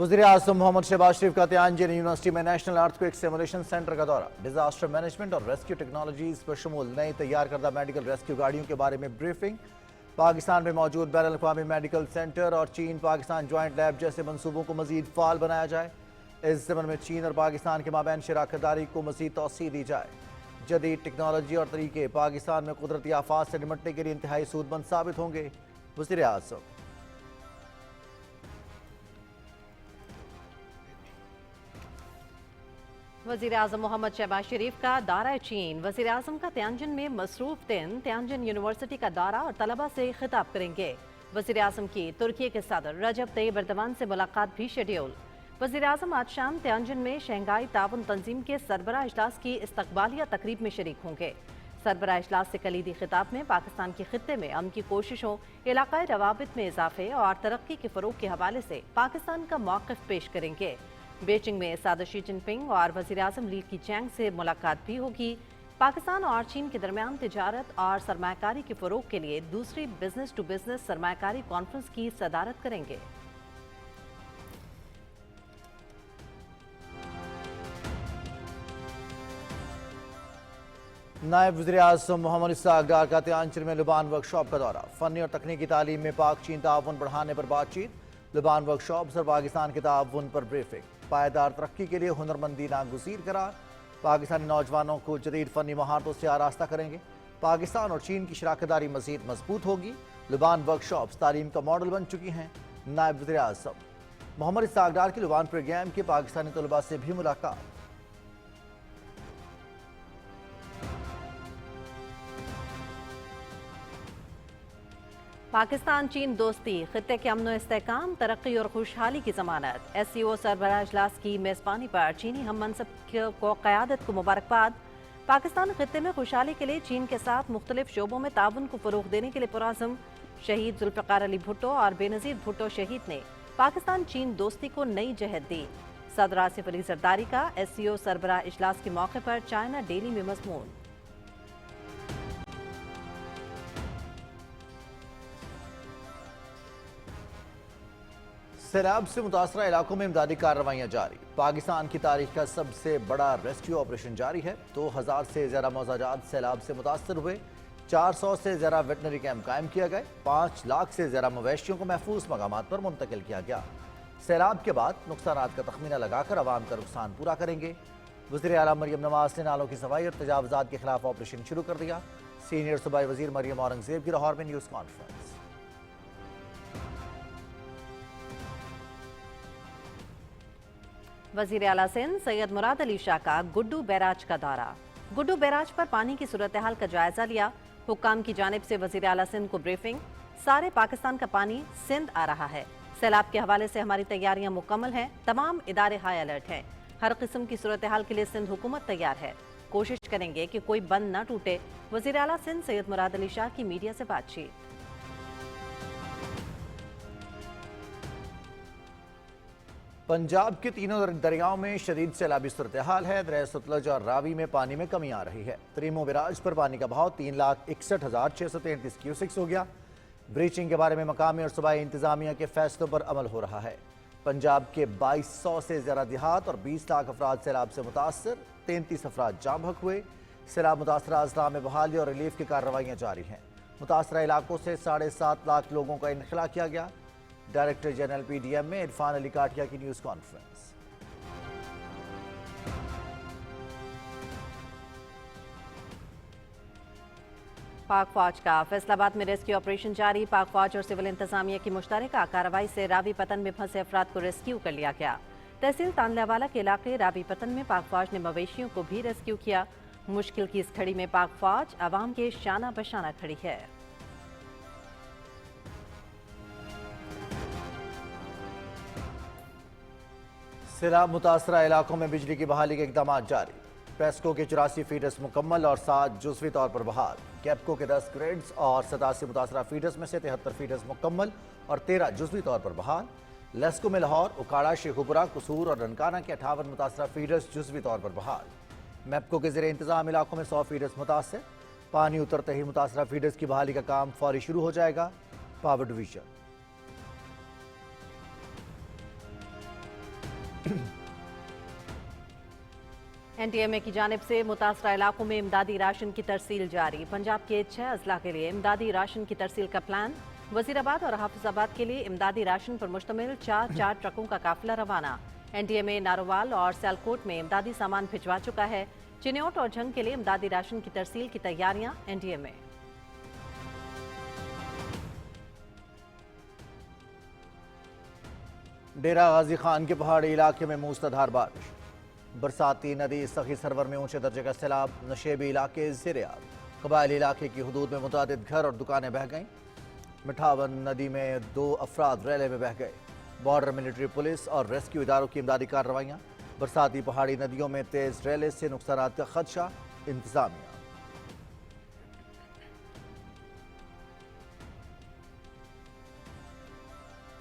वज़ीर-ए-आज़म मोहम्मद शहबाज शरीफ का Tianjin university में नेशनल अर्थक्वेक सिमुलेशन सेंटर का दौरा। डिजास्टर मैनेजमेंट और रेस्क्यू टेक्नोलॉजीज पर शमूल नई तैयार करदा मेडिकल रेस्क्यू गाड़ियों के बारे में ब्रीफिंग। पाकिस्तान में मौजूद बैनुल-अक़वामी मेडिकल सेंटर और चीन पाकिस्तान ज्वाइंट लैब जैसे मनसूबों को मजीद फाल बनाया जाए। इस ज़मन में चीन और पाकिस्तान के माबैन शराकतदारी को मजीद तौसीह दी जाए। जदीद टेक्नोलॉजी और तरीके पाकिस्तान में कुदरती आफात से निपटने के लिए इंतहाई सूदमंद साबित होंगे। वज़ीर-ए-आज़म वज़ीर-ए-आज़म मोहम्मद शहबाज शरीफ का दौरा चीन। वज़ीर-ए-आज़म का तियानजिन में मसरूफ दिन तियानजिन यूनिवर्सिटी का दौरा और तलबा से खिताब करेंगे। वज़ीर-ए-आज़म की तुर्की के सदर रजब तैयब एर्दोगान से मुलाकात भी शेड्यूल। वज़ीर-ए-आज़म आज शाम तियानजिन में शंघाई ताउन तंजीम के सरबराह इजलास की इस्तकबालिया तकरीब में शरीक होंगे। सरबराह इजलास से कलीदी खिताब में पाकिस्तान के खित्ते में अमन की कोशिशों, इलाकाई रवाबित में इजाफे और तरक्की के फरोग के हवाले से पाकिस्तान का मौक़िफ़ पेश करेंगे। बीजिंग में सदर शी जिनपिंग और वज़ीर-ए-आज़म ली कीचैंग से मुलाकात भी होगी। पाकिस्तान और चीन के दरमियान तिजारत और सरमायाकारी के फरोग के लिए दूसरी बिजनेस टू बिजनेस सरमायाकारी कॉन्फ्रेंस की सदारत करेंगे। नायब वज़ीर-ए-आज़म मोहम्मद इसहाक़ डार का तियानजिन में लुबान वर्कशॉप का दौरा। फ़नी और तकनीकी तालीम में पाक चीन ताउन बढ़ाने पर बातचीत। लुबान वर्कशॉप और पाकिस्तान के ताउन पर ब्रीफिंग। पायदार तरक्की के लिए हुनरमंदी नागुज़ीर करार। पाकिस्तानी नौजवानों को जदीद फ़नी महारतों से आरास्ता करेंगे। पाकिस्तान और चीन की शराकतदारी मज़ीद मजबूत होगी। लुबान वर्कशॉप्स तालीम का मॉडल बन चुकी हैं। नायब वज़ीर-ए-आज़म मोहम्मद इसहाक़ डार की लुबान प्रोग्राम के पाकिस्तानी तलबा से भी मुलाकात। पाकिस्तान चीन दोस्ती खित्ते के अमन इस्तेहकाम, तरक्की और खुशहाली की जमानत। SCO सरबराह इजलास की मेज़बानी पर चीनी हम मनसब को क़यादत को मुबारकबाद। पाकिस्तान खित्ते में खुशहाली के लिए चीन के साथ मुख्तलिफ शोबों में ताउन को फ़रोग़ देने के लिए पुरअज़्म। शहीद ज़ुल्फ़िकार अली भुट्टो और बेनज़ीर भुट्टो शहीद ने पाकिस्तान चीन दोस्ती को नई जहत दी। सदर आसिफ अली ज़रदारी का SCO सरबराह इजलास के मौके पर चाइना डेली में मज़मून। सैलाब से मुतासरा इलाकों में इमदादी कार्रवाइयाँ जारी। पाकिस्तान की तारीख का सबसे बड़ा रेस्क्यू ऑपरेशन जारी है। 2000 से ज़्यादा मौजाजात सैलाब से मुतासर हुए। 400 से ज़्यादा वेटनरी कैंप कायम किया गए। 5 लाख से ज़्यादा मवेशियों को महफूज मकामात पर मुंतकिल किया गया। सैलाब के बाद नुकसानात का तखमीना लगाकर आवाम का नुकसान पूरा करेंगे। वज़ीर आला मरियम नवाज ने नालों की सफाई और तजावुज़ात के खिलाफ ऑपरेशन शुरू कर दिया। सीनियर सूबाई वज़ीर मरियम औरंगज़ेब की लाहौर में न्यूज़ कॉन्फ्रेंस। वज़ीर आला सिंध सैयद मुराद अली शाह का गुड्डू बैराज का दौरा। गुड्डू बैराज पर पानी की सूरत हाल का जायजा लिया। हुक्काम की जानिब से वज़ीर आला सिंध को ब्रीफिंग। सारे पाकिस्तान का पानी सिंध आ रहा है। सैलाब के हवाले से हमारी तैयारियां मुकम्मल हैं। तमाम इदारे हाई अलर्ट हैं। हर किस्म की सूरत हाल के लिए सिंध हुकूमत तैयार है। कोशिश करेंगे कि कोई बंद न टूटे। वज़ीर आला सिंध सैयद मुराद अली शाह की मीडिया से बातचीत। पंजाब के तीनों दरियाओं में शदीद सैलाबी सूरत हाल है। दरिया सतलज और रावी में पानी में कमी आ रही है। तरीमो बैराज पर पानी का बहाव 3,61,633 क्यूसिक्स हो गया। ब्रीचिंग के बारे में मकामी और सूबाई इंतजामिया के फैसलों पर अमल हो रहा है। पंजाब के 2200 से ज़्यादा देहात और 20 लाख अफराद सैलाब से मुतासर। 33 अफराद जाम बहक हुए। सैलाब मुतासरा अजला में बहाली और रिलीफ की कार्रवाइयाँ जारी हैं। मुतासरा इलाकों से 7.5 लाख लोगों का इनखला किया गया। डायरेक्टर जनरल PDM में इरफान अली काटिया की न्यूज़ कॉन्फ्रेंस। पाक फौज का फैसलाबाद में रेस्क्यू ऑपरेशन जारी। पाक फौज और सिविल इंतजामिया की मुश्तरका कार्रवाई से रावी पतन में फंसे अफराद को रेस्क्यू कर लिया गया। तहसील तानलावाला के इलाके रावी पतन में पाक फौज ने मवेशियों को भी रेस्क्यू किया। मुश्किल की इस घड़ी में पाक फौज आवाम के शाना बशाना खड़ी है। सैलाब मुतासरा इलाकों में बिजली की बहाली के इकदाम जारी। पेस्को के 84 फीडर्स मुकम्मल और 7 जुज़वी तौर पर बहाल। कैप्को के 10 ग्रेड्स और 87 मुतासरा फीडर्स में से 73 फीडर्स मुकम्मल और 13 जुज़वी तौर पर बहाल। लेस्को में लाहौर, उकाड़ा, शेखुपुरा, कसूर और ननकाना के 58 मुतासरा फीडर्स जुज़वी तौर पर बहाल। मैप्को के ज़ेरे इंतजाम इलाकों में 100 फीडर्स मुतासर। पानी उतरते ही मुतासरा फीडर्स की बहाली का काम फौरी शुरू हो जाएगा। Power division. NTMA की जानिब से मुतासरा इलाकों में इमदादी राशन की तरसील जारी। पंजाब के 6 अजला के लिए इमदादी राशन की तरसील का प्लान। वजीराबाद और हाफिजाबाद के लिए इमदादी राशन पर मुश्तमिल 4 ट्रकों का काफिला रवाना। NTMA नारोवाल और सियालकोट में इमदादी सामान भिजवा चुका है। चिन्योट और झंग के लिए इमदादी राशन की तरसील की तैयारियां NTMA। डेरा गाजी खान के पहाड़ी इलाके में मूसलाधार बारिश। बरसाती नदी सखी सरवर में ऊंचे दर्जे का सैलाब। नशेबी इलाके ज़ेर-ए-आब। कबायली इलाके की हदूद में मुतादिद घर और दुकानें बह गईं। मिठावन नदी में 2 अफराद रेले में बह गए। बॉर्डर मिलिट्री पुलिस और रेस्क्यू इदारों की इमदादी कार्रवाइयाँ। बरसाती पहाड़ी नदियों में तेज रेले से नुकसानात का खदशा। इंतजामिया।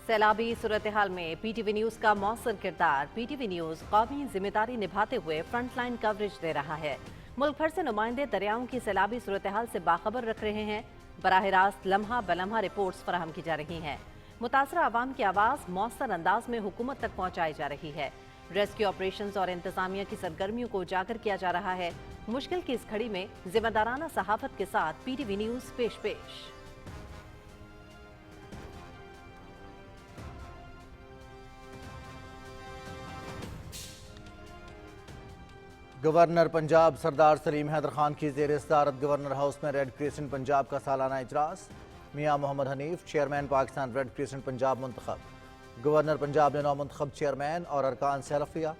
सैलाबी सूरत हाल में PTV न्यूज का मौसर किरदार। PTV न्यूज कौमी जिम्मेदारी निभाते हुए फ्रंट लाइन कवरेज दे रहा है। मुल्क भर से नुमाइंदे दरियाओं की सैलाबी सूरत हाल से बाखबर रख रहे हैं। बराह रास्त लम्हा बलम्हा रिपोर्ट्स फराहम की जा रही हैं। मुतासरा आवाम की आवाज़ मौसर अंदाज में हुकूमत तक पहुँचाई जा रही है। रेस्क्यू ऑपरेशंस और इंतजामिया की सरगर्मियों को उजागर किया जा रहा है। मुश्किल की इस घड़ी में जिम्मेदाराना सहाफत के साथ PTV न्यूज पेश। गवर्नर पंजाब सरदार सलीम हैदर खान की ज़ेर सदारत गवर्नर हाउस में रेड क्रिसेंट पंजाब का सालाना इजलास। Mian Mohammad Hanif chairman Pakistan Red Crescent Punjab मुंतखब। गवर्नर पंजाब ने नौमुंतखब चेयरमैन और अरकान से हलफ लिया।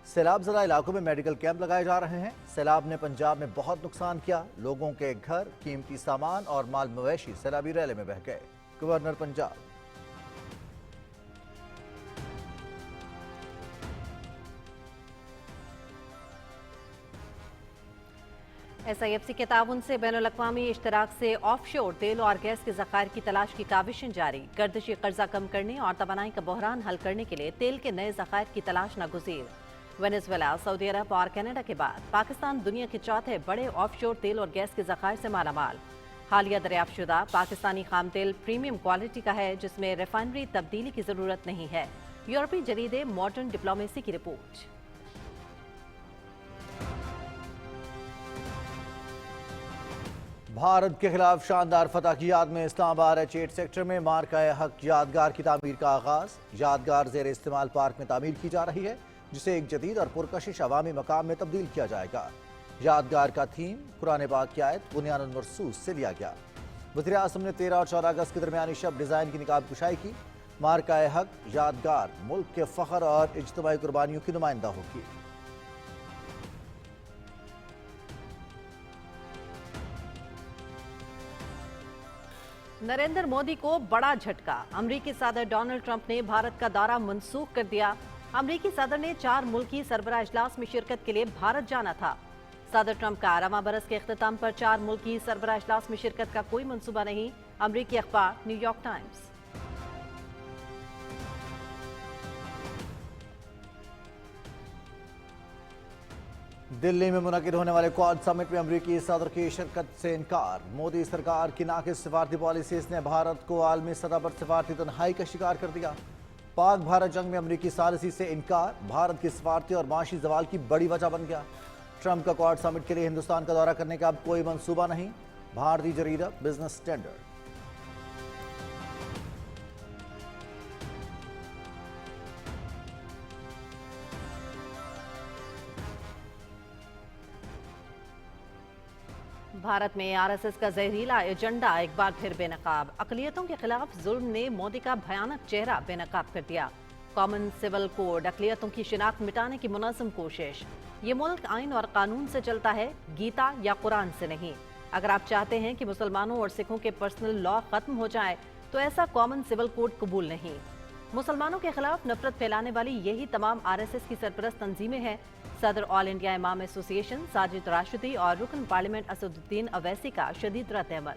सैलाब ज़दा इलाकों में मेडिकल कैंप लगाए जा रहे हैं। सैलाब ने पंजाब में बहुत नुकसान किया। लोगों के घर, कीमती सामान और माल मवेशी सैलाबी रैले में बह गए। गवर्नर पंजाब। SIFC के ताउन से बैनुल अक़वामी इश्तराक से ऑफशोर तेल और गैस के ज़खायर की तलाश की काविशें जारी। गर्दिशी कर्जा कम करने और तवानाई का बहरान हल करने के लिए तेल के नए ज़खायर की तलाश नागुज़ीर। वेनेज़ुएला, सऊदी अरब और कनाडा के बाद पाकिस्तान दुनिया के चौथे बड़े ऑफशोर तेल और गैस के ज़खायर से मालामाल। हालिया दरियाफ्तशुदा पाकिस्तानी खाम तेल प्रीमियम क्वालिटी का है, जिसमें रिफाइनरी तब्दीली की ज़रूरत नहीं है। यूरोपीय जरीदे मॉडर्न डिप्लोमेसी की रिपोर्ट। भारत के खिलाफ शानदार फतह की याद में इस्लामाबाद H8 सेक्टर में मार्का-ए-हक यादगार की तामीर का आगाज। यादगार ज़ेर इस्तेमाल पार्क में तामीर की जा रही है, जिसे एक जदीद और पुरकशिश अवामी मकाम में तब्दील किया जाएगा। यादगार का थीम कुरान पाक की आयत बुनियानुल मरसूस से लिया गया। वज़ीर आज़म ने 13 और 14 अगस्त के दरमियानी शब डिज़ाइन की निकाब कुशाई की। मार्का-ए-हक यादगार मुल्क के फ़ख्र और इज्तिमाई कुर्बानियों की नुमाइंदा होगी। नरेंद्र मोदी को बड़ा झटका। अमरीकी सदर डोनाल्ड ट्रंप ने भारत का दौरा मंसूख कर दिया। अमरीकी सदर ने 4 मुल्की सरबराह इजलास में शिरकत के लिए भारत जाना था। सदर ट्रंप का रवां बरस के इख्तिताम पर 4 मुल्की सरबराह इजलास में शिरकत का कोई मंसूबा नहीं। अमरीकी अखबार न्यूयॉर्क टाइम्स। दिल्ली में मुनक़िद होने वाले क्वाड समिट में अमरीकी सदर की शिरकत से इनकार। मोदी सरकार की नाक़िस सिफारती पॉलिसीज़ ने भारत को आलमी सतह पर सिफारती तन्हाई का शिकार कर दिया। पाक भारत जंग में अमरीकी सालिसी से इनकार भारत की सिफारती और माशी जवाल की बड़ी वजह बन गया। ट्रंप का क्वाड समिट के लिए हिंदुस्तान का दौरा करने का अब कोई मंसूबा नहीं। भारतीय जरीदा बिजनेस स्टैंडर्ड। भारत में RSS का जहरीला एजेंडा एक बार फिर बेनकाब। अक़लियतों के खिलाफ जुल्म ने मोदी का भयानक चेहरा बेनकाब कर दिया। कॉमन सिविल कोड अक़लियतों की शिनाख्त मिटाने की मुनज़्ज़म कोशिश। ये मुल्क आइन और कानून से चलता है, गीता या कुरान से नहीं। अगर आप चाहते हैं कि मुसलमानों और सिखों के पर्सनल लॉ खत्म हो जाए तो ऐसा कॉमन सिविल कोड कबूल नहीं। मुसलमानों के खिलाफ नफरत फैलाने वाली यही तमाम RSS की सरपरस्त तंजीमें हैं। सदर ऑल इंडिया इमाम एसोसिएशन साजिद राशिदी और रुकन पार्लियामेंट असदुद्दीन अवैसी का शदीद रद्द-ए-अमल।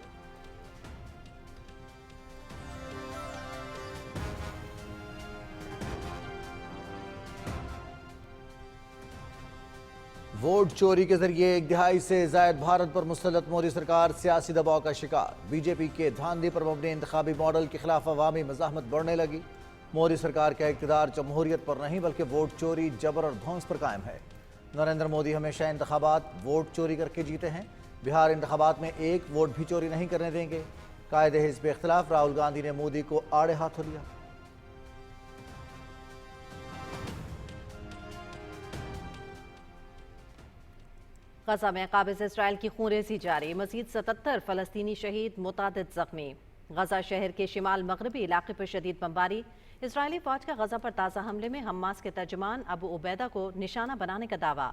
वोट चोरी के जरिए 1 दिहाई से ज़ायद भारत पर मुसल्लत मोदी सरकार सियासी दबाव का शिकार। बीजेपी के धांधली पर मबनी इंतखाबी मॉडल के खिलाफ अवामी मज़ाहमत बढ़ने लगी। मोदी सरकार का इक़्तिदार जमहूरियत पर नहीं बल्कि वोट चोरी, जबर और धौंस पर कायम है। نریندر مودی ہمیشہ انتخابات ووٹ چوری کر کے جیتے ہیں، بہار انتخابات میں ایک ووٹ بھی چوری نہیں کرنے دیں گے۔ قائد حزب اختلاف راہل گاندھی نے مودی کو آڑے ہاتھوں لیا۔ غزہ میں قابض اسرائیل کی خونریزی جاری، مزید 77 فلسطینی شہید، متعدد زخمی۔ غزہ شہر کے شمال مغربی علاقے پر شدید بمباری، اسرائیلی فوج کا غزہ پر تازہ حملے میں حماس کے ترجمان ابو عبیدہ کو نشانہ بنانے کا دعویٰ۔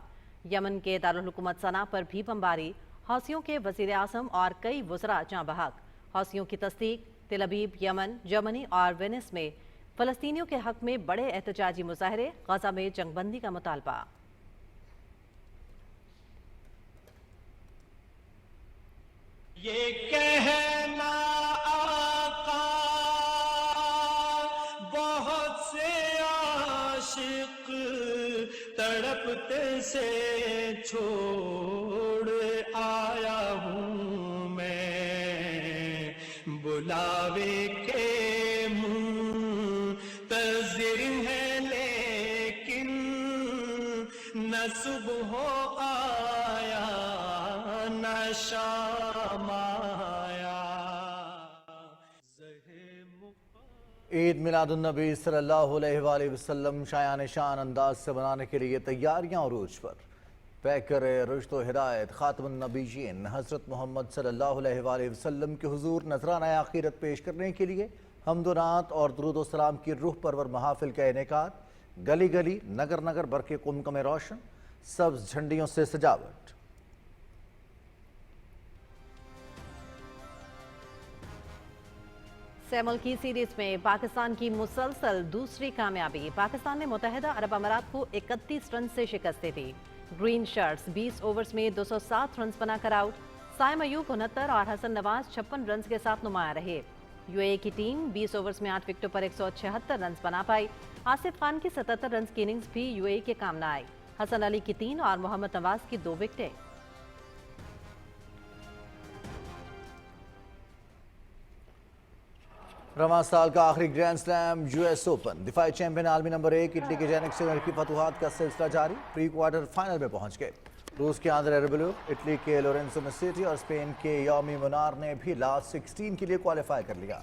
یمن کے دارالحکومت صنعاء پر بھی بمباری، حوثیوں کے وزیر اعظم اور کئی وزراء جاں بحق۔ حوثیوں کی تصدیق، تل ابیب، یمن، جرمنی اور وینس میں فلسطینیوں کے حق میں بڑے احتجاجی مظاہرے، غزہ میں جنگ بندی کا مطالبہ۔ یہ کہنا آقا بہت سے عاشق تڑپتے سے چھوڑ آیا ہوں میں، بلاوے کے منتظر ہے لیکن نہ صبح آیا نہ شام آیا۔ عید میلاد النبی صلی اللہ علیہ وآلہ وسلم شایان شان انداز سے منانے کے لیے تیاریاں عروج پر۔ پیکر رشد و ہدایت خاتم النبیین حضرت محمد صلی اللہ علیہ وآلہ وسلم کے حضور نذرانہ عقیدت پیش کرنے کے لیے حمد و نعت اور درود و سلام کی روح پرور محافل کا انعقاد، گلی گلی نگر نگر برقی قمقمے روشن، سبز جھنڈیوں سے سجاوٹ۔ سیمل کی سیریز میں پاکستان کی مسلسل دوسری کامیابی، پاکستان نے متحدہ عرب امارات کو 31 رن سے شکست دے دی۔ گرین شرٹس 20 اوورز میں 207 رنز بنا کر آؤٹ، سائم ایوب 69 اور حسن نواز 56 رنز کے ساتھ نمایاں رہے۔ یو اے ای کی ٹیم 20 اوورز میں 8 وکٹوں پر 176 رنز بنا پائی۔ آصف خان کی 77 رنز کی اننگز بھی یو اے ای کے کام نہ آئی۔ حسن علی کی 3 اور محمد نواز کی 2 وکٹیں۔ رواں سال کا آخری grand slam U S open, دفاعی چیمپئن عالمی نمبر 1 اٹلی کے جینک سنر کی فتوحات کا سلسلہ جاری، پری کوارٹر فائنل میں پہنچ گئے۔ روس کے آندرے ریبیلو، اٹلی کے لورینزو میسیٹی اور اسپین کے یومی منار نے بھی لاسٹ 16 کے لیے کوالیفائی کر لیا۔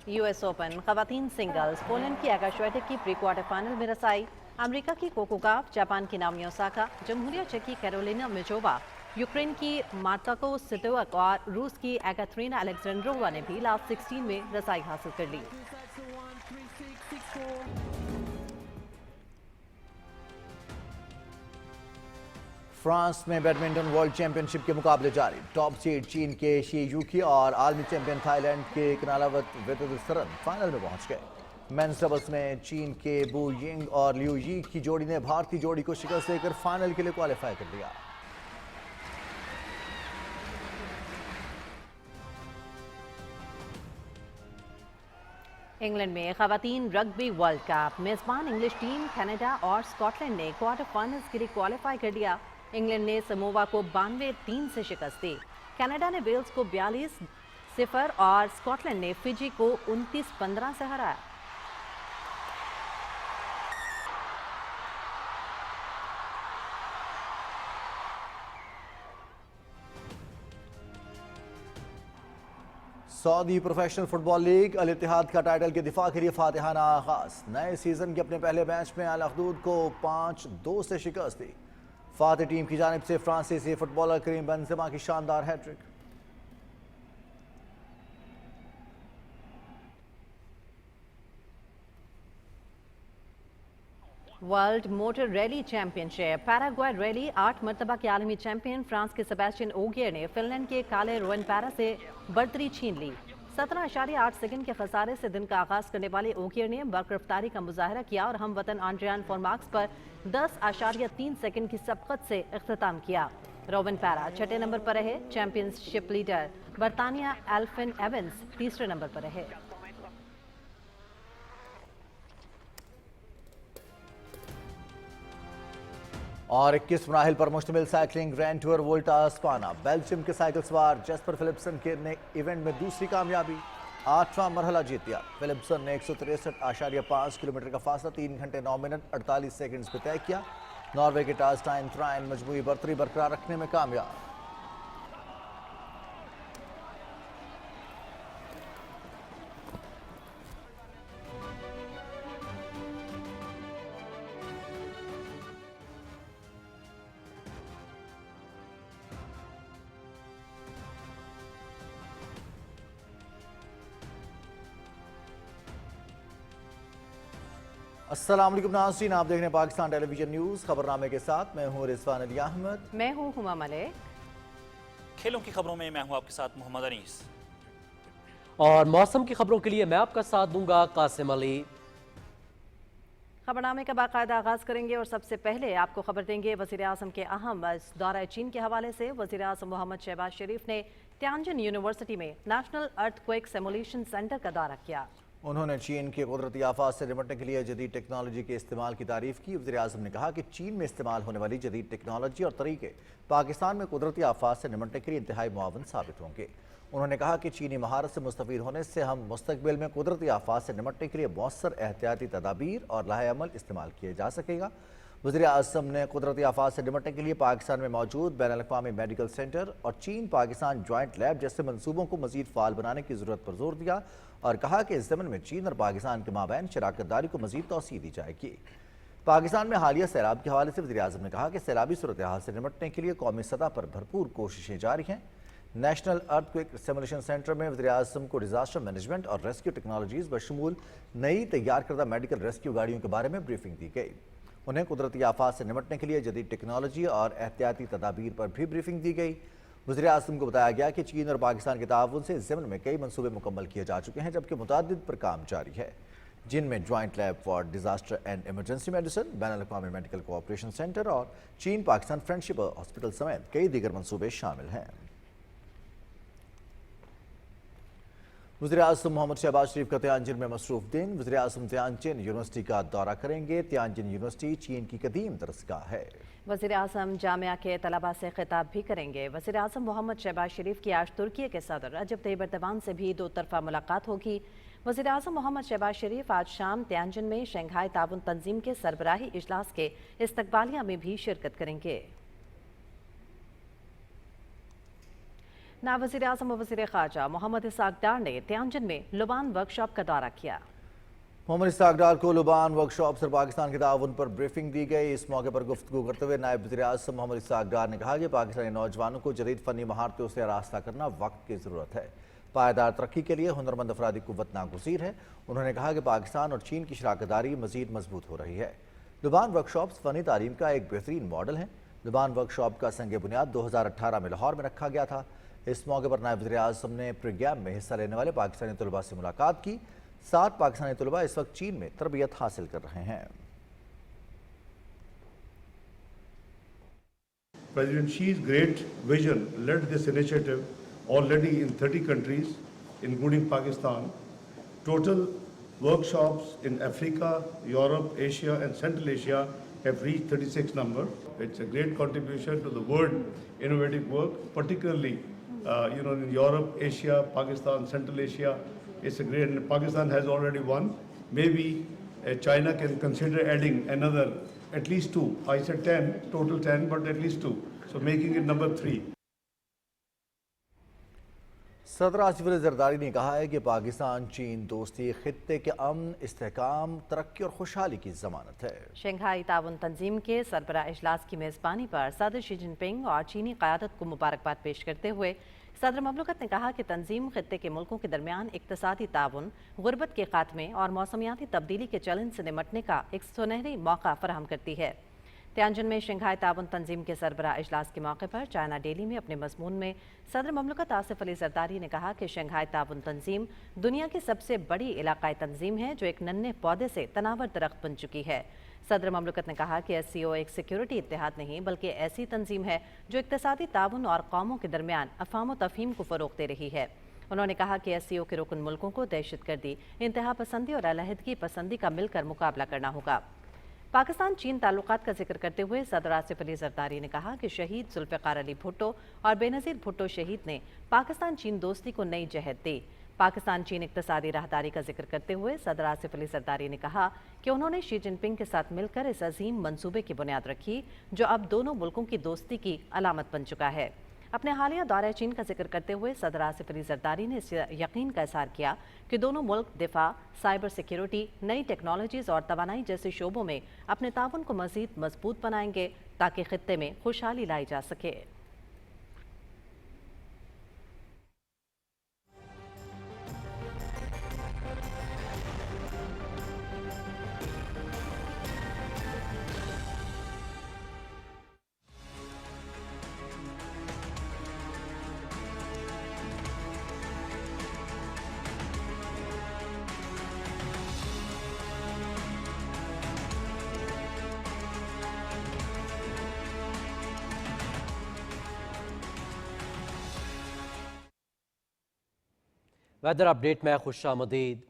یو ایس اوپن خواتین سنگلز، پولینڈ کی ایگا شویٹک کی پری کوارٹر فائنل میں رسائی، امریکہ کی کوکو گاف، جاپان کی ناومی اوساکا، جمہوریہ چیک کی کیرولینا میچووا، یوکرین کی مارتاکو سٹوک اور روس کی ایکاترینا الیگزینڈرووا نے بھی لاسٹ 16 میں رسائی حاصل کر لی۔ فرانس میں بیڈمنٹن ورلڈ چیمپئن شپ کے مقابلے جاری، ٹاپ سیڈ چین کے شی یوکی اور عالمی چیمپئن تھائی لینڈ کے کنالاوت ویتودسرن فائنل میں پہنچ گئے۔ مینز ڈبلز میں چین کے بو ینگ اور لیو یی کی جوڑی نے بھارتی جوڑی کو شکست دے کر فائنل کے لیے کوالیفائی کر لیا۔ انگلینڈ میں خواتین رگبی ورلڈ کپ، میزبان انگلش ٹیم کینیڈا اور اسکاٹ لینڈ نے کوارٹر فائنلز کے لیے کوالیفائی کر لیا۔ انگلینڈ نے سمووا کو 92-3 سے شکست دی۔ کینیڈا نے ویلز کو 42-0 اور اسکاٹ لینڈ نے فجی کو 29-15 سے ہرایا۔ سعودی پروفیشنل فٹ بال لیگ الاتحاد کا ٹائٹل کے دفاع کے لیے فاتحانہ آغاز، نئے سیزن کے اپنے پہلے میچ میں الاخدود کو 5-2 سے شکست دی۔ فاتح ٹیم کی جانب سے فرانسیسی فٹ بالر کریم بنزیما کی شاندار hat trick. World motor rally championship, Paraguay rally 8 مرتبہ کے عالمی چیمپئن فرانس کے سیباسٹین اوگیئر نے فن لینڈ کے کالے روین پیرا سے برتری چھین لی۔ 17.8 سیکنڈ کے خسارے سے دن کا آغاز کرنے والے اوگیئر نے برقرفتاری کا مظاہرہ کیا اور ہم وطن آنڈریان فورماکس پر 10.3 سیکنڈ کی سبقت سے اختتام کیا۔ روین پیرا چھٹے نمبر پر رہے، چیمپئنز شپ لیڈر برطانیہ ایلفن ایونز تیسرے نمبر پر رہے۔ और 21 मराहिल पर मुश्तमिल साइकिलिंग ग्रैंड टूर वोल्टा अस्पाना, बेल्जियम के साइकिल सवार जेस्पर फिलिप्सन के ने इवेंट में दूसरी कामयाबी, 8वां मरहला जीत लिया। फिलिप्सन ने 163.5 किलोमीटर का फासला 3 घंटे 9 मिनट 48 सेकंड्स पे तय किया। नॉर्वे के टास्टाइन थ्राइन मजमूई बर्तरी बरकरार रखने में कामयाब। अस्सलाम वालेकुम नाज़रीन, आप देख रहे हैं पाकिस्तान टेलीविजन न्यूज़। खबरनामे के साथ मैं हूं रिजवान अली अहमद। मैं हूं हुमा मलिक। खेलों की खबरों में मैं हूं आपके साथ मोहम्मद अनीस। और मौसम की खबरों के लिए मैं आपका साथ दूंगा कासिम अली। खबरनामे का बाकायदा आगाज़ करेंगे और सबसे पहले आपको खबर देंगे वज़ीर आज़म के अहम दौरा चीन के हवाले से। वज़ीर आज़म मोहम्मद शहबाज शरीफ ने त्यांजन यूनिवर्सिटी में नेशनल अर्थक्वेक सिमुलेशन सेंटर का दौरा किया। उन्होंने चीन के कुदरती आफात से निपटने के लिए जदीद टेक्नोलॉजी के इस्तेमाल की तारीफ की। वज़ीर आज़म ने कहा कि चीन में इस्तेमाल होने वाली जदीद टेक्नोलॉजी और तरीके पाकिस्तान में कुदरती आफात से निपटने के लिए इंतहाई मुआवन साबित होंगे। उन्होंने कहा कि चीनी महारत से मुस्तफ़ीद होने से हम मुस्तक़बिल में कुदरती आफात से निपटने के लिए मौसर एहतियाती तदाबीर और लाहे अमल इस्तेमाल किए जा सकेगा। वज़ीर आज़म ने कुदरती आफात से निपटने के लिए पाकिस्तान में मौजूद बैनुल-अक़वामी मेडिकल सेंटर और चीन पाकिस्तान जॉइंट लैब जैसे मनसूबों को मज़ीद फ़ाल बनाने की ज़रूरत पर जोर दिया और कहा कि इस ज़मन में चीन और पाकिस्तान के माबैन शराकत दारी को मज़ीद तौसीह दी जाएगी। पाकिस्तान में हालिया सैलाब के हवाले से वज़ीर आज़म ने कहा कि सैलाबी सूरत हाल से निपटने के लिए कौमी सतह पर भरपूर कोशिशें जारी हैं। नेशनल अर्थक्वेक सिमुलेशन सेंटर में वज़ीर आज़म को डिज़ास्टर मैनेजमेंट और रेस्क्यू टेक्नोलॉजीज़ बशमूल नई तैयार करदा मेडिकल रेस्क्यू गाड़ियों के बारे में ब्रीफिंग दी गई। उन्हें कुदरती आफात से निपटने के लिए जदीद टेक्नोलॉजी और एहतियाती तदाबीर पर भी ब्रीफिंग दी गई। वज़ीर आज़म को बताया गया कि चीन और पाकिस्तान के ताउन से इस ज़मन में कई मनसूबे मुकम्मल किए जा चुके हैं, जबकि मुतअद्दिद पर काम जारी है, जिनमें joint lab for disaster and emergency medicine, बैनुल-अक़वामी मेडिकल कोऑपरेशन सेंटर और चीन पाकिस्तान फ्रेंडशिप हॉस्पिटल समेत कई दीगर मनसूबे शामिल हैं। वज़ीर आज़म मोहम्मद शहबाज शरीफ का त्यांजिन में मसरूफ़ दिन। वज़ीर आज़म त्यांजिन यूनिवर्सिटी का दौरा करेंगे। त्यांजिन यूनिवर्सिटी चीन की कदीम दरसगाह है। वज़ीर आज़म जामिया के तलबा से खिताब भी करेंगे। वज़ीर आज़म मोहम्मद शहबाज शरीफ की आज तुर्की के सदर रजब तैयब एर्दोगान से भी दो तरफ़ा मुलाकात होगी। वज़ीर आज़म मोहम्मद शहबाज शरीफ आज शाम त्यांजिन में शंघाई ताउन तंजीम के सरबराही इजलास के इस्तकबालिया में भी शिरकत करेंगे। नायब वज़ीर आज़म और वज़ीर ख़ारजा मोहम्मद इसाक डार ने त्यांजिन में लुबान वर्कशॉप का दौरा किया। मोहम्मद इसाक डार को लुबान वर्कशॉप से पाकिस्तान के ताउन पर ब्रीफिंग दी गई। इस मौके पर गुफ्तगू करते हुए नायब वज़ीर आज़म मोहम्मद इसाक डार ने कहा कि पाकिस्तानी नौजवानों को जदीद फ़नी महारतों से आरास्ता करना वक्त की ज़रूरत है। पायदार तरक्की के लिए हुनरमंद अफरादी कुव्वत नागुज़ीर है। उन्होंने कहा कि पाकिस्तान और चीन की शराकत दारी मज़ीद मजबूत हो रही है। लुबान वर्कशॉप्स फ़नी तालीम का एक बेहतरीन मॉडल है। लुबान वर्कशॉप का संग बुनियाद 2018 में लाहौर में रखा गया था। इस मौके पर नायब वज़ीर आज़म ने प्रोग्राम में हिस्सा लेने वाले पाकिस्तानी तलबा से मुलाकात की। 7 पाकिस्तानी तलबा इस वक्त चीन में तरबियत हासिल कर रहे हैं। President Xi's great vision led this initiative already in 30 countries, including Pakistan. Total workshops in Africa, Europe, Asia and Central Asia have reached 36 number. It's a great contribution to the world innovative work, particularly in Europe, Asia, Pakistan, Central Asia. It's a great, and Pakistan has already won. Maybe China can consider adding another, at least 2. I said 10, total 10, but at least 2. So making it number 3. सदर आसिफ अली जरदारी ने कहा है कि पाकिस्तान चीन दोस्ती खित्ते के अमन, इस्तेहकाम, तरक्की और खुशहाली की जमानत है। शंघाई ताउन तंजीम के सरबराह इजलास की मेज़बानी पर सदर शी जिनपिंग और चीनी क़यादत को मुबारकबाद पेश करते हुए सदर ममलकत ने कहा कि तंजीम खित्ते के मुल्कों के दरमियान इक़्तिसादी ताउन, गुर्बत के खात्मे और मौसमियाती तब्दीली के चैलेंज से निपटने का एक सुनहरी मौका फराहम करती है। त्यांजिन में शंघाई ताउन तंजीम के सरबराह इजलास के मौके पर चाइना डेली में अपने मजमून में सदर ममलकत आसिफ अली जरदारी ने कहा कि शंघाई ताउन तंजीम दुनिया की सबसे बड़ी इलाकाई तंजीम है जो एक नन्हे पौधे से तनावर दरख्त बन चुकी है। सदर ममलकत ने कहा कि SCO एक सिक्योरिटी इत्तेहाद नहीं बल्कि ऐसी तंजीम है जो इक़्तिसादी ताउन और कौमों के दरमियान अफ़ाम व तफ़हीम को फ़रोग़ दे रही है। उन्होंने कहा कि SCO के रुकन मुल्कों को दहशतगर्दी, इंतहा पसंदी और अलहदगी पसंदी का मिलकर मुकाबला करना होगा। पाकिस्तान चीन ताल्लुकात का जिक्र करते हुए सदर आसिफ अली जरदारी ने कहा कि शहीद जुल्फ़िकार अली भुट्टो और बेनज़ीर भुट्टो शहीद ने पाकिस्तान चीन दोस्ती को नई जहत दी। पाकिस्तान चीन इक़्तिसादी राहदारी का जिक्र करते हुए सदर आसिफ अली जरदारी ने कहा कि उन्होंने शी जिनपिंग के साथ मिलकर इस अजीम मंसूबे की बुनियाद रखी जो अब दोनों मुल्कों की दोस्ती की अलामत बन चुका है। अपने हालिया दौरे चीन का जिक्र करते हुए सदर आसिफ अली जरदारी ने इस यकीन का इज़हार किया कि दोनों मुल्क दिफा, साइबर सिक्योरिटी, नई टेक्नोलॉजीज़ और तवानाई जैसे शोबों में अपने ताउन को मज़ीद मजबूत बनाएंगे ताकि खित्ते में खुशहाली लाई जा सके। वेदर अपडेट में खुशामदीद।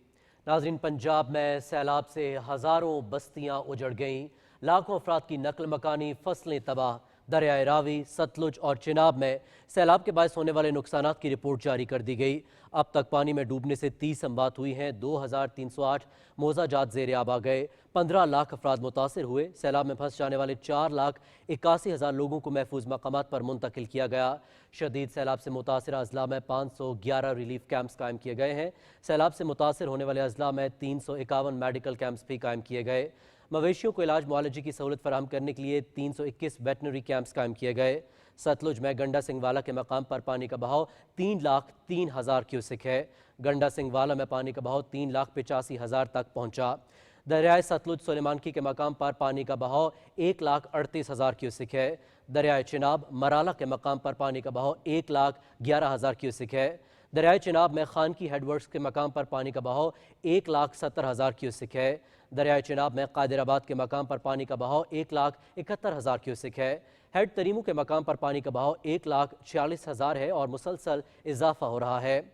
नाजरीन, पंजाब में सैलाब से हज़ारों बस्तियाँ उजड़ गईं, लाखों अफराद की नकल मकानी, फसलें तबाह। दरियाए रावी, सतलुज और चिनाब में सैलाब के बायस होने वाले नुकसानात की रिपोर्ट जारी कर दी गई। अब तक पानी में डूबने से 30 अमवात हुई हैं, 2308 मोज़ाजात ज़ेर आब आ गए, 15 लाख अफराद मुतासिर हुए। सैलाब में फंस जाने वाले 4,81,000 लोगों को महफूज मकामात पर मुंतकिल किया गया। शदीद सैलाब से मुतासर अजला में 511 रिलीफ कैंप्स कायम किए गए हैं। सैलाब से मुतासर होने वाले अजला में 351 मेडिकल कैंप्स भी कायम किए गए। मवेशियों को इलाज मुआलजे की सहूलत फराहम करने के लिए 321 वेटनरी कैंप्स कायम किए गए। सतलुज में गंडा सिंह वाला के मकाम पर पानी का बहाव 3,03,000 क्यूसिक है। गंडा सिंह वाला में पानी का बहाव 3,85,000 तक पहुंचा। दरियाए सतलुज सुलेमानकी के मकाम पर पानी का बहाव 1,38,000 क्यूसिक है। दरियाए चिनाब मराला के मकाम पर पानी का बहाव 1,11,000 क्यूसिक है। दरियाए चिनाब में खानकी हेडवर्क्स के मकाम पर पानी का बहाव 1,70,000 क्यूसिक है। दरियाए चिनाब में कादिराबाद के मकाम पर पानी का बहाव 1,71,000 क्यूसिक है। हेड तरीमू के मकाम पर पानी का बहाव 1,46,000 है और मुसलसल इजाफा हो रहा है।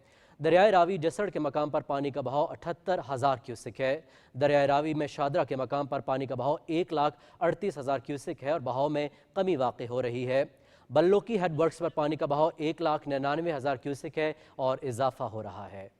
दरियाए रावी जसड़ के मकाम पर पानी का बहाव 78,000 क्यूसिक है। दरियाए रावी में शादरा के मकाम पर पानी का बहाव 1,38,000 क्यूसिक है और बहाव में कमी वाक़ हो रही है। बल्लो की हेडवर्क्स पर पानी का बहाव 1,99,000 क्यूसिक है और इजाफा हो रहा है।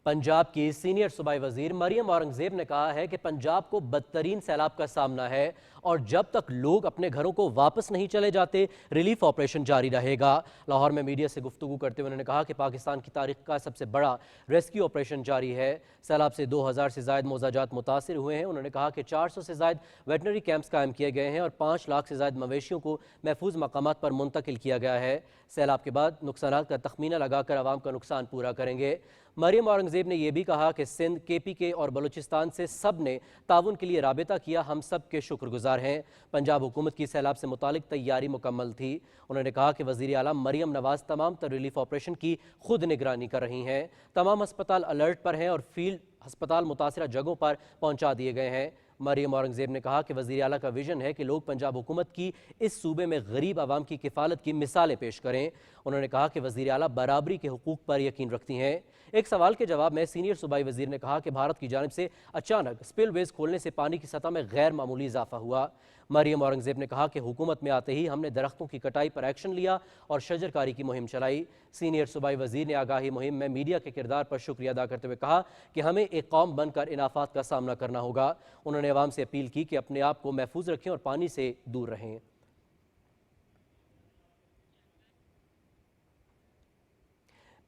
पंजाब की सीनियर सूबाई वजीर मरियम औरंगजेब ने कहा है कि पंजाब को बदतरीन सैलाब का सामना है और जब तक लोग अपने घरों को वापस नहीं चले जाते रिलीफ ऑपरेशन जारी रहेगा। लाहौर में मीडिया से गुफ्तगू करते हुए उन्होंने कहा कि पाकिस्तान की तारीख का सबसे बड़ा रेस्क्यू ऑपरेशन जारी है। सैलाब से 2,000 से ज़ायद मोज़ाजात मुतासिर हुए हैं। उन्होंने कहा कि 400 से ज़ायद वेटनरी कैंप्स कायम किए गए हैं और 5 लाख से ज़ायद मवेशियों को महफूज मकामात पर मुंतकिल किया गया है। सैलाब के बाद नुकसानात का तखमीना लगाकर आवाम का नुकसान पूरा करेंगे। मरियम औरंगजेब ने यह भी कहा कि सिंध, KPK और बलूचिस्तान से सब ने ताउन के लिए राबिता किया, हम सब के शुक्रगुजार हैं। पंजाब हुकूमत की सैलाब से मुतालिक तैयारी मुकम्मल थी। उन्होंने कहा कि वज़ीर आला मरियम नवाज तमाम तर रिलीफ ऑपरेशन की खुद निगरानी कर रही हैं। तमाम अस्पताल अलर्ट पर हैं और फील्ड अस्पताल मुतासिरा जगहों पर पहुंचा दिए गए हैं। मरियम औरंगजेब ने कहा कि वज़ीर आला का विजन है कि लोग पंजाब हुकूमत की इस सूबे में गरीब आवाम की किफ़ालत की मिसालें पेश करें। उन्होंने कहा कि वज़ीर आला बराबरी के हुकूक पर यकीन रखती हैं। एक सवाल के जवाब में सीनियर सूबाई वज़ीर ने कहा कि भारत की जानिब से अचानक स्पिलवेज खोलने से पानी की सतह में गैर मामूली इजाफा हुआ। मरियम औरंगजेब ने कहा कि हुकूमत में आते ही हमने दरख्तों की कटाई पर एक्शन लिया और शजरकारी की मुहिम चलाई। सीनियर सूबाई वज़ीर ने आगाही मुहिम में मीडिया के किरदार पर शुक्रिया अदा करते हुए कहा कि हमें एक कौम बनकर इनाफात का सामना करना होगा। उन्होंने अवाम से अपील की कि अपने आप को महफूज रखें और पानी से दूर रहें।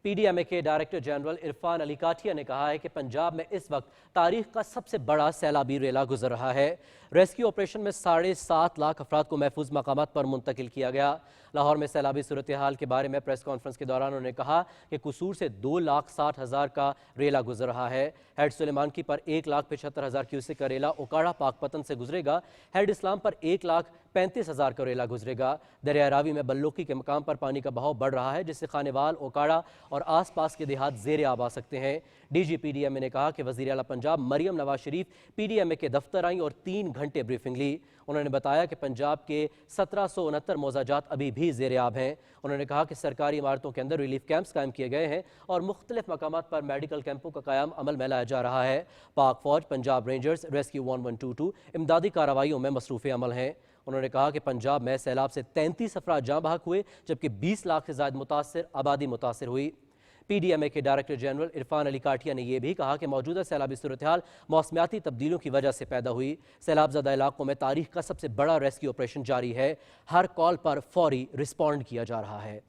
PDMA के डायरेक्टर जनरल इरफान अली काठिया ने कहा है कि पंजाब में इस वक्त तारीख का सबसे बड़ा सैलाबी रेला गुजर रहा है। रेस्क्यू ऑपरेशन में 7.5 लाख अफराद को महफूज मकामात पर मुंतकिल किया गया। लाहौर में सैलाबी सूरत हाल के बारे में प्रेस कॉन्फ्रेंस के दौरान उन्होंने कहा कि कसूर से 2,60,000 का रेला गुजर रहा है। हेड सुलेमानकी पर 1,75,000 क्यूसेक का रेला ओकाड़ा पाकपतन से गुजरेगा। हेड इस्लाम पर 35,000 کرویلا گزرے گا۔ دریائے راوی میں بلوکی کے مقام پر پانی کا بہاؤ بڑھ رہا ہے، جس سے خانیوال، اوکاڑا اور آس پاس کے دیہات زیر آب آ سکتے ہیں۔ D G P D M A نے کہا کہ وزیر اعلیٰ Punjab Maryam Nawaz Sharif P D M A کے دفتر آئیں اور 3 گھنٹے بریفنگ لی۔ انہوں نے بتایا کہ پنجاب کے 1769 موضاع جات ابھی بھی زیر آب ہیں۔ انہوں نے کہا کہ سرکاری عمارتوں کے اندر ریلیف کیمپس قائم کیے گئے ہیں اور مختلف مقامات پر میڈیکل کیمپوں کا قیام عمل میں لایا جا رہا ہے۔ پاک فوج، پنجاب رینجرز، ریسکیو 1122 امدادی کارروائیوں میں مصروف عمل ہیں۔ انہوں نے کہا کہ پنجاب میں سیلاب سے 33 افراد جاں بحق ہوئے، جبکہ 20 لاکھ سے زائد آبادی متاثر ہوئی۔ پی ڈی ایم اے کے ڈائریکٹر جنرل عرفان علی کاٹھیا نے یہ بھی کہا کہ موجودہ سیلابی صورتحال موسمیاتی تبدیلیوں کی وجہ سے پیدا ہوئی۔ سیلاب زدہ علاقوں میں تاریخ کا سب سے بڑا ریسکیو آپریشن جاری ہے۔ ہر کال پر فوری رسپونڈ کیا جا رہا ہے۔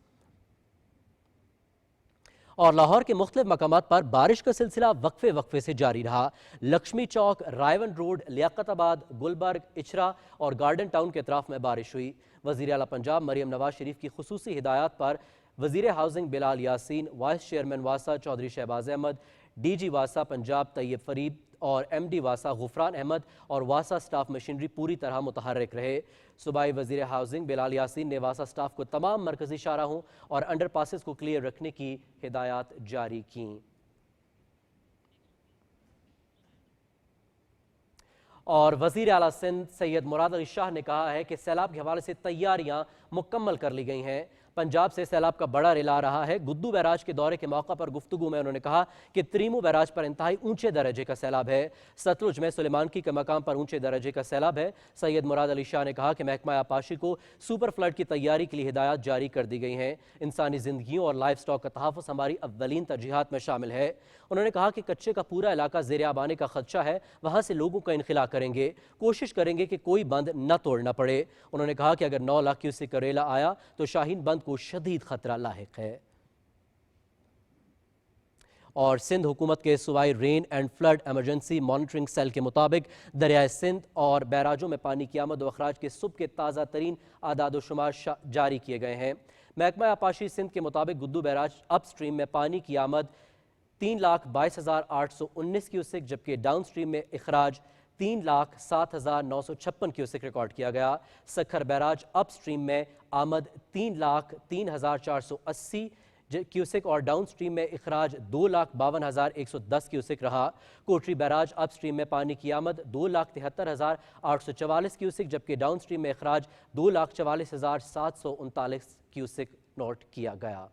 اور لاہور کے مختلف مقامات پر بارش کا سلسلہ وقفے سے جاری رہا۔ لکشمی چوک، رائیون روڈ، لیاقت آباد، گلبرگ، اچھرا اور گارڈن ٹاؤن کے اطراف میں بارش ہوئی۔ وزیر اعلیٰ پنجاب مریم نواز شریف کی خصوصی ہدایات پر وزیر ہاؤسنگ بلال یاسین، وائس چیئرمین واسا چودھری شہباز احمد، ڈی جی واسا پنجاب طیب فریب اور ایم ڈی واسا غفران احمد اور واسا سٹاف مشینری پوری طرح متحرک رہے۔ صوبائی وزیر ہاؤسنگ بلال یاسین نے واسا سٹاف کو تمام مرکزی شاہراہوں اور انڈر پاسز کو کلیئر رکھنے کی ہدایات جاری کیں۔ اور وزیر اعلیٰ سندھ سید مراد علی شاہ نے کہا ہے کہ سیلاب کے حوالے سے تیاریاں مکمل کر لی گئی ہیں۔ پنجاب سے سیلاب کا بڑا ریلا آ رہا ہے۔ گدو بیراج کے دورے کے موقع پر گفتگو میں انہوں نے کہا کہ تریمو بیراج پر انتہائی اونچے درجے کا سیلاب ہے۔ ستلج میں سلیمانکی کے مقام پر اونچے درجے کا سیلاب ہے۔ سید مراد علی شاہ نے کہا کہ محکمہ آبپاشی کو سپر فلڈ کی تیاری کے لیے ہدایات جاری کر دی گئی ہیں۔ انسانی زندگیوں اور لائف سٹاک کا تحفظ ہماری اولین ترجیحات میں شامل ہے۔ انہوں نے کہا کہ کچے کا پورا علاقہ زیر آب آنے کا خدشہ ہے، وہاں سے لوگوں کا انخلا کریں گے، کوشش کریں گے کہ کوئی بند نہ توڑنا پڑے۔ انہوں نے کہا کہ اگر 9 لاکھ کیوسیک کا ریلا آیا تو شاہین بند کو شدید خطرہ لاحق ہے۔ اور سندھ حکومت کے صوبائی rain and flood emergency monitoring cell کے مطابق دریائے سندھ اور بیراجوں میں پانی کی آمد و اخراج کے صبح کے تازہ ترین اعداد و شمار جاری کیے گئے ہیں۔ محکمہ آبپاشی سندھ کے مطابق گدو بیراج اپ سٹریم میں پانی کی آمد 3,22,819 کیوسک، جبکہ ڈاؤن سٹریم میں اخراج 3,07,956 کیوسک ریکارڈ کیا گیا۔ سکھر بیراج اپ سٹریم میں آمد 3,03,480 کیوسک اور ڈاؤن سٹریم میں اخراج 2,52,110 کیوسک رہا۔ کوٹری بیراج اپ سٹریم میں پانی کی آمد 2,73,844 کیوسک، جبکہ ڈاؤن سٹریم میں اخراج 2,44,739 کیوسک نوٹ کیا گیا۔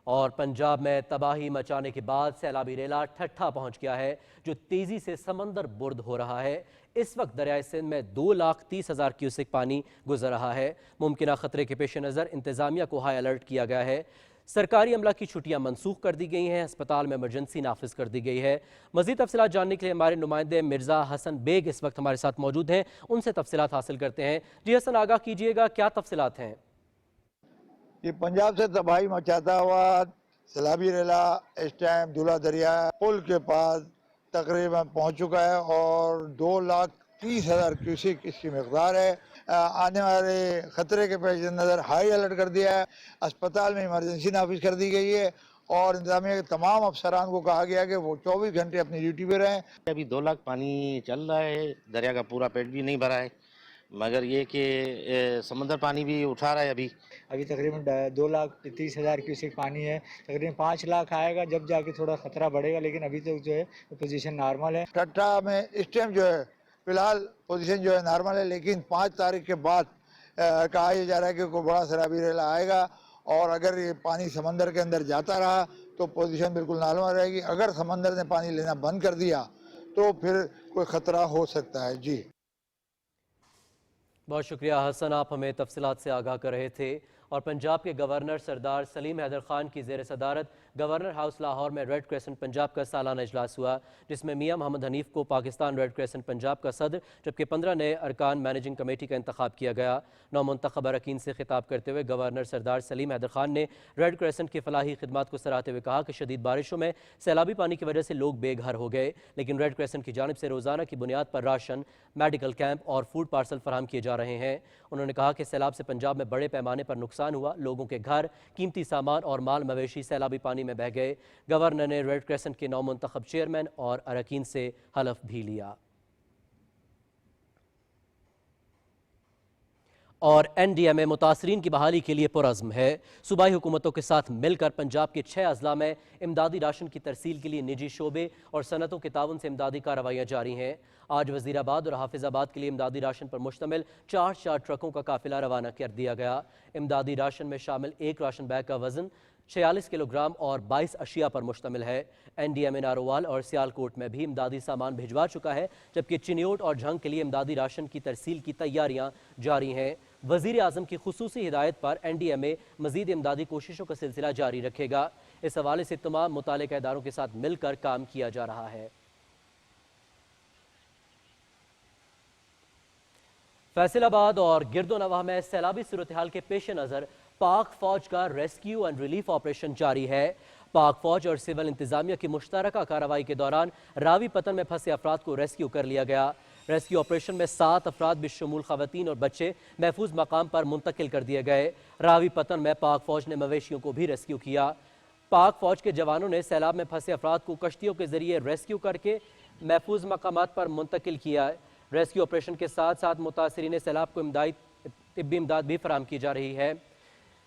اور پنجاب میں تباہی مچانے کے بعد سیلابی ریلا ٹھٹھا پہنچ گیا ہے، جو تیزی سے سمندر برد ہو رہا ہے۔ اس وقت دریائے سندھ میں 2,30,000 کیوسک پانی گزر رہا ہے۔ ممکنہ خطرے کے پیش نظر انتظامیہ کو ہائی الرٹ کیا گیا ہے۔ سرکاری عملہ کی چھٹیاں منسوخ کر دی گئی ہیں۔ ہسپتال میں ایمرجنسی نافذ کر دی گئی ہے۔ مزید تفصیلات جاننے کے لیے ہمارے نمائندے مرزا حسن بیگ اس وقت ہمارے ساتھ موجود ہیں، ان سے تفصیلات حاصل کرتے ہیں۔ جی حسن، آگاہ کیجئے گا، کیا تفصیلات ہیں؟ یہ پنجاب سے تباہی مچاتا ہوا سیلابی ریلا اس ٹائم دھولا دریا پل کے پاس تقریباً پہنچ چکا ہے اور 2,30,000 کیوسک اس کی مقدار ہے۔ آنے والے خطرے کے پیش نظر ہائی الرٹ کر دیا ہے۔ اسپتال میں ایمرجنسی نافذ کر دی گئی ہے اور انتظامیہ کے تمام افسران کو کہا گیا کہ وہ 24 گھنٹے اپنی ڈیوٹی پہ رہیں۔ ابھی 2 لاکھ پانی چل رہا ہے، دریا کا پورا پیٹ بھی نہیں بھرا ہے، مگر یہ کہ سمندر پانی بھی اٹھا رہا ہے۔ ابھی تقریباً 2,30,000 کیوسک پانی ہے، تقریباً 5 لاکھ آئے گا جب جا کے تھوڑا خطرہ بڑھے گا، لیکن ابھی تک جو ہے پوزیشن نارمل ہے۔ ٹھٹھا میں اس ٹائم جو ہے فی الحال پوزیشن جو ہے نارمل ہے، لیکن 5 تاریخ کے بعد کہا یہ جا رہا ہے کہ کوئی بڑا سیلابی ریلا آئے گا اور اگر یہ پانی سمندر کے اندر جاتا رہا تو پوزیشن بالکل نارمل رہے گی۔ اگر سمندر نے پانی لینا بند کر دیا تو پھر کوئی خطرہ ہو سکتا ہے۔ جی بہت شکریہ حسن، آپ ہمیں تفصیلات سے آگاہ کر رہے تھے۔ اور پنجاب کے گورنر سردار سلیم حیدر خان کی زیر صدارت گورنر ہاؤس لاہور میں ریڈ کریسنٹ پنجاب کا سالانہ اجلاس ہوا، جس میں میاں محمد حنیف کو پاکستان ریڈ کریسنٹ پنجاب کا صدر، جبکہ 15 نئے ارکان مینیجنگ کمیٹی کا انتخاب کیا گیا۔ نومنتخب اراکین سے خطاب کرتے ہوئے گورنر سردار سلیم حیدر خان نے ریڈ کریسنٹ کی فلاحی خدمات کو سراہتے ہوئے کہا کہ شدید بارشوں میں سیلابی پانی کی وجہ سے لوگ بے گھر ہو گئے، لیکن ریڈ کریسنٹ کی جانب سے روزانہ کی بنیاد پر راشن، میڈیکل کیمپ اور فوڈ پارسل فراہم کیے جا رہے ہیں۔ انہوں نے کہا کہ سیلاب سے پنجاب میں بڑے پیمانے پر نقصان ہوا، لوگوں کے گھر، قیمتی سامان اور مال مویشی سیلابی پانی میں بہہ گئے۔ گورنر نے ریڈ کریسنٹ کے نومنتخب چیئرمین اور اراکین سے حلف بھی لیا۔ اور NDMA متاثرین کی بحالی کے لیے پرعزم ہے۔ صوبائی حکومتوں کے ساتھ مل کر پنجاب کے 6 اضلاع میں امدادی راشن کی ترسیل کے لیے نجی شعبے اور صنعتوں کے تعاون سے امدادی کارروائیاں جاری ہیں۔ آج وزیر آباد اور حافظ آباد کے لیے امدادی راشن پر مشتمل 4 ٹرکوں کا قافلہ روانہ کر دیا گیا۔ امدادی راشن میں شامل ایک راشن بیگ کا وزن 46 کلو گرام اور 22 اشیاء پر مشتمل ہے۔ NDMA نارووال اور سیالکوٹ میں بھی امدادی سامان بھجوا چکا ہے، جبکہ چنیوٹ اور جھنگ کے لیے امدادی راشن کی ترسیل کی تیاریاں جاری ہیں۔ وزیر اعظم کی خصوصی ہدایت پر NDMA مزید امدادی کوششوں کا سلسلہ جاری رکھے گا۔ اس حوالے سے تمام متعلقہ اداروں کے ساتھ مل کر کام کیا جا رہا ہے۔ فیصل آباد اور گرد و نواح میں سیلابی صورتحال کے پیش نظر پاک فوج کا ریسکیو اینڈ ریلیف آپریشن جاری ہے۔ پاک فوج اور سول انتظامیہ کی مشترکہ کارروائی کے دوران راوی پتن میں پھنسے افراد کو ریسکیو کر لیا گیا۔ ریسکیو آپریشن میں 7 افراد بشمول خواتین اور بچے محفوظ مقام پر منتقل کر دیے گئے۔ راوی پتن میں پاک فوج نے مویشیوں کو بھی ریسکیو کیا۔ پاک فوج کے جوانوں نے سیلاب میں پھنسے افراد کو کشتیوں کے ذریعے ریسکیو کر کے محفوظ مقامات پر منتقل کیا۔ ریسکیو آپریشن کے ساتھ ساتھ متاثرین سیلاب کو طبی امداد بھی فراہم کی جا رہی ہے۔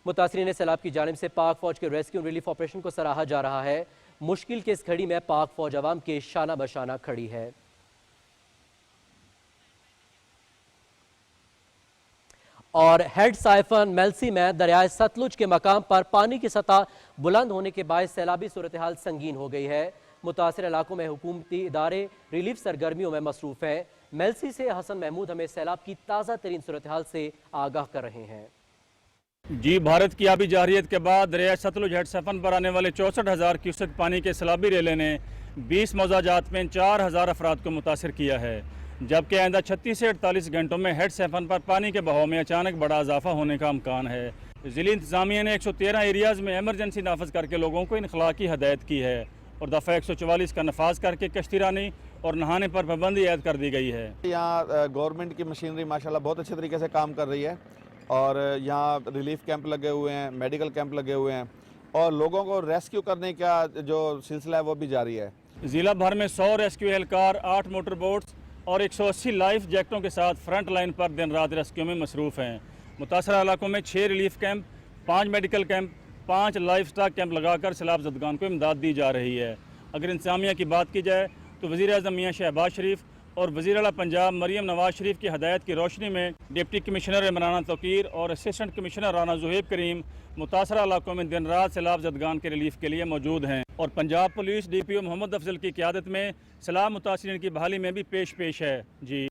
متاثرین سیلاب کی جانب سے پاک فوج کے ریسکیو ریلیف آپریشن کو سراہا جا رہا ہے۔ مشکل کے اس گھڑی میں پاک فوج عوام کے شانہ بشانہ کھڑی ہے۔ اور ہیڈ سائفن میلسی میں دریائے ستلج کے مقام پر پانی کی سطح بلند ہونے کے باعث سیلابی صورتحال سنگین ہو گئی ہے۔ متاثرہ علاقوں میں حکومتی ادارے ریلیف سرگرمیوں میں مصروف ہیں۔ میلسی سے حسن محمود ہمیں سیلاب کی تازہ ترین صورتحال سے آگاہ کر رہے ہیں۔ جی، بھارت کی آبی جارحیت کے بعد دریائے ستلج ہیڈ سیفن پر آنے والے 64,000 کیوسک پانی کے سیلابی ریلے نے 20 موزہ جات میں 4,000 افراد کو متاثر کیا ہے، جبکہ آئندہ 36 سے 48 گھنٹوں میں ہیڈ سیفن پر پانی کے بہاؤ میں اچانک بڑا اضافہ ہونے کا امکان ہے۔ ضلعی انتظامیہ نے 113 ایریاز میں ایمرجنسی نافذ کر کے لوگوں کو انخلاء کی ہدایت کی ہے اور دفعہ 144 کا نفاذ کر کے کشتی رانی اور نہانے پر پابندی عائد کر دی گئی ہے۔ یہاں گورنمنٹ کی مشینری ماشاءاللہ بہت اچھے طریقے سے کام کر رہی ہے اور یہاں ریلیف کیمپ لگے ہوئے ہیں، میڈیکل کیمپ لگے ہوئے ہیں اور لوگوں کو ریسکیو کرنے کا جو سلسلہ ہے وہ بھی جاری ہے۔ ضلع بھر میں 100 ریسکیو اہلکار، 8 موٹر بوٹس اور 180 لائف جیکٹوں کے ساتھ فرنٹ لائن پر دن رات ریسکیو میں مصروف ہیں۔ متاثرہ علاقوں میں 6 relief camp, 5 medical camp, 5 life stock camp لگا کر سیلاب زدگان کو امداد دی جا رہی ہے۔ اگر انتظامیہ کی بات کی جائے تو وزیر اعظم میاں شہباز شریف اور وزیر اعلیٰ پنجاب مریم نواز شریف کی ہدایت کی روشنی میں ڈپٹی کمشنر عمران توقیر اور اسسٹنٹ کمشنر رانا زہیب کریم متاثرہ علاقوں میں دن رات سیلاب زدگان کے ریلیف کے لیے موجود ہیں اور پنجاب پولیس DPO محمد افضل کی قیادت میں سیلاب متاثرین کی بحالی میں بھی پیش ہے۔ جی،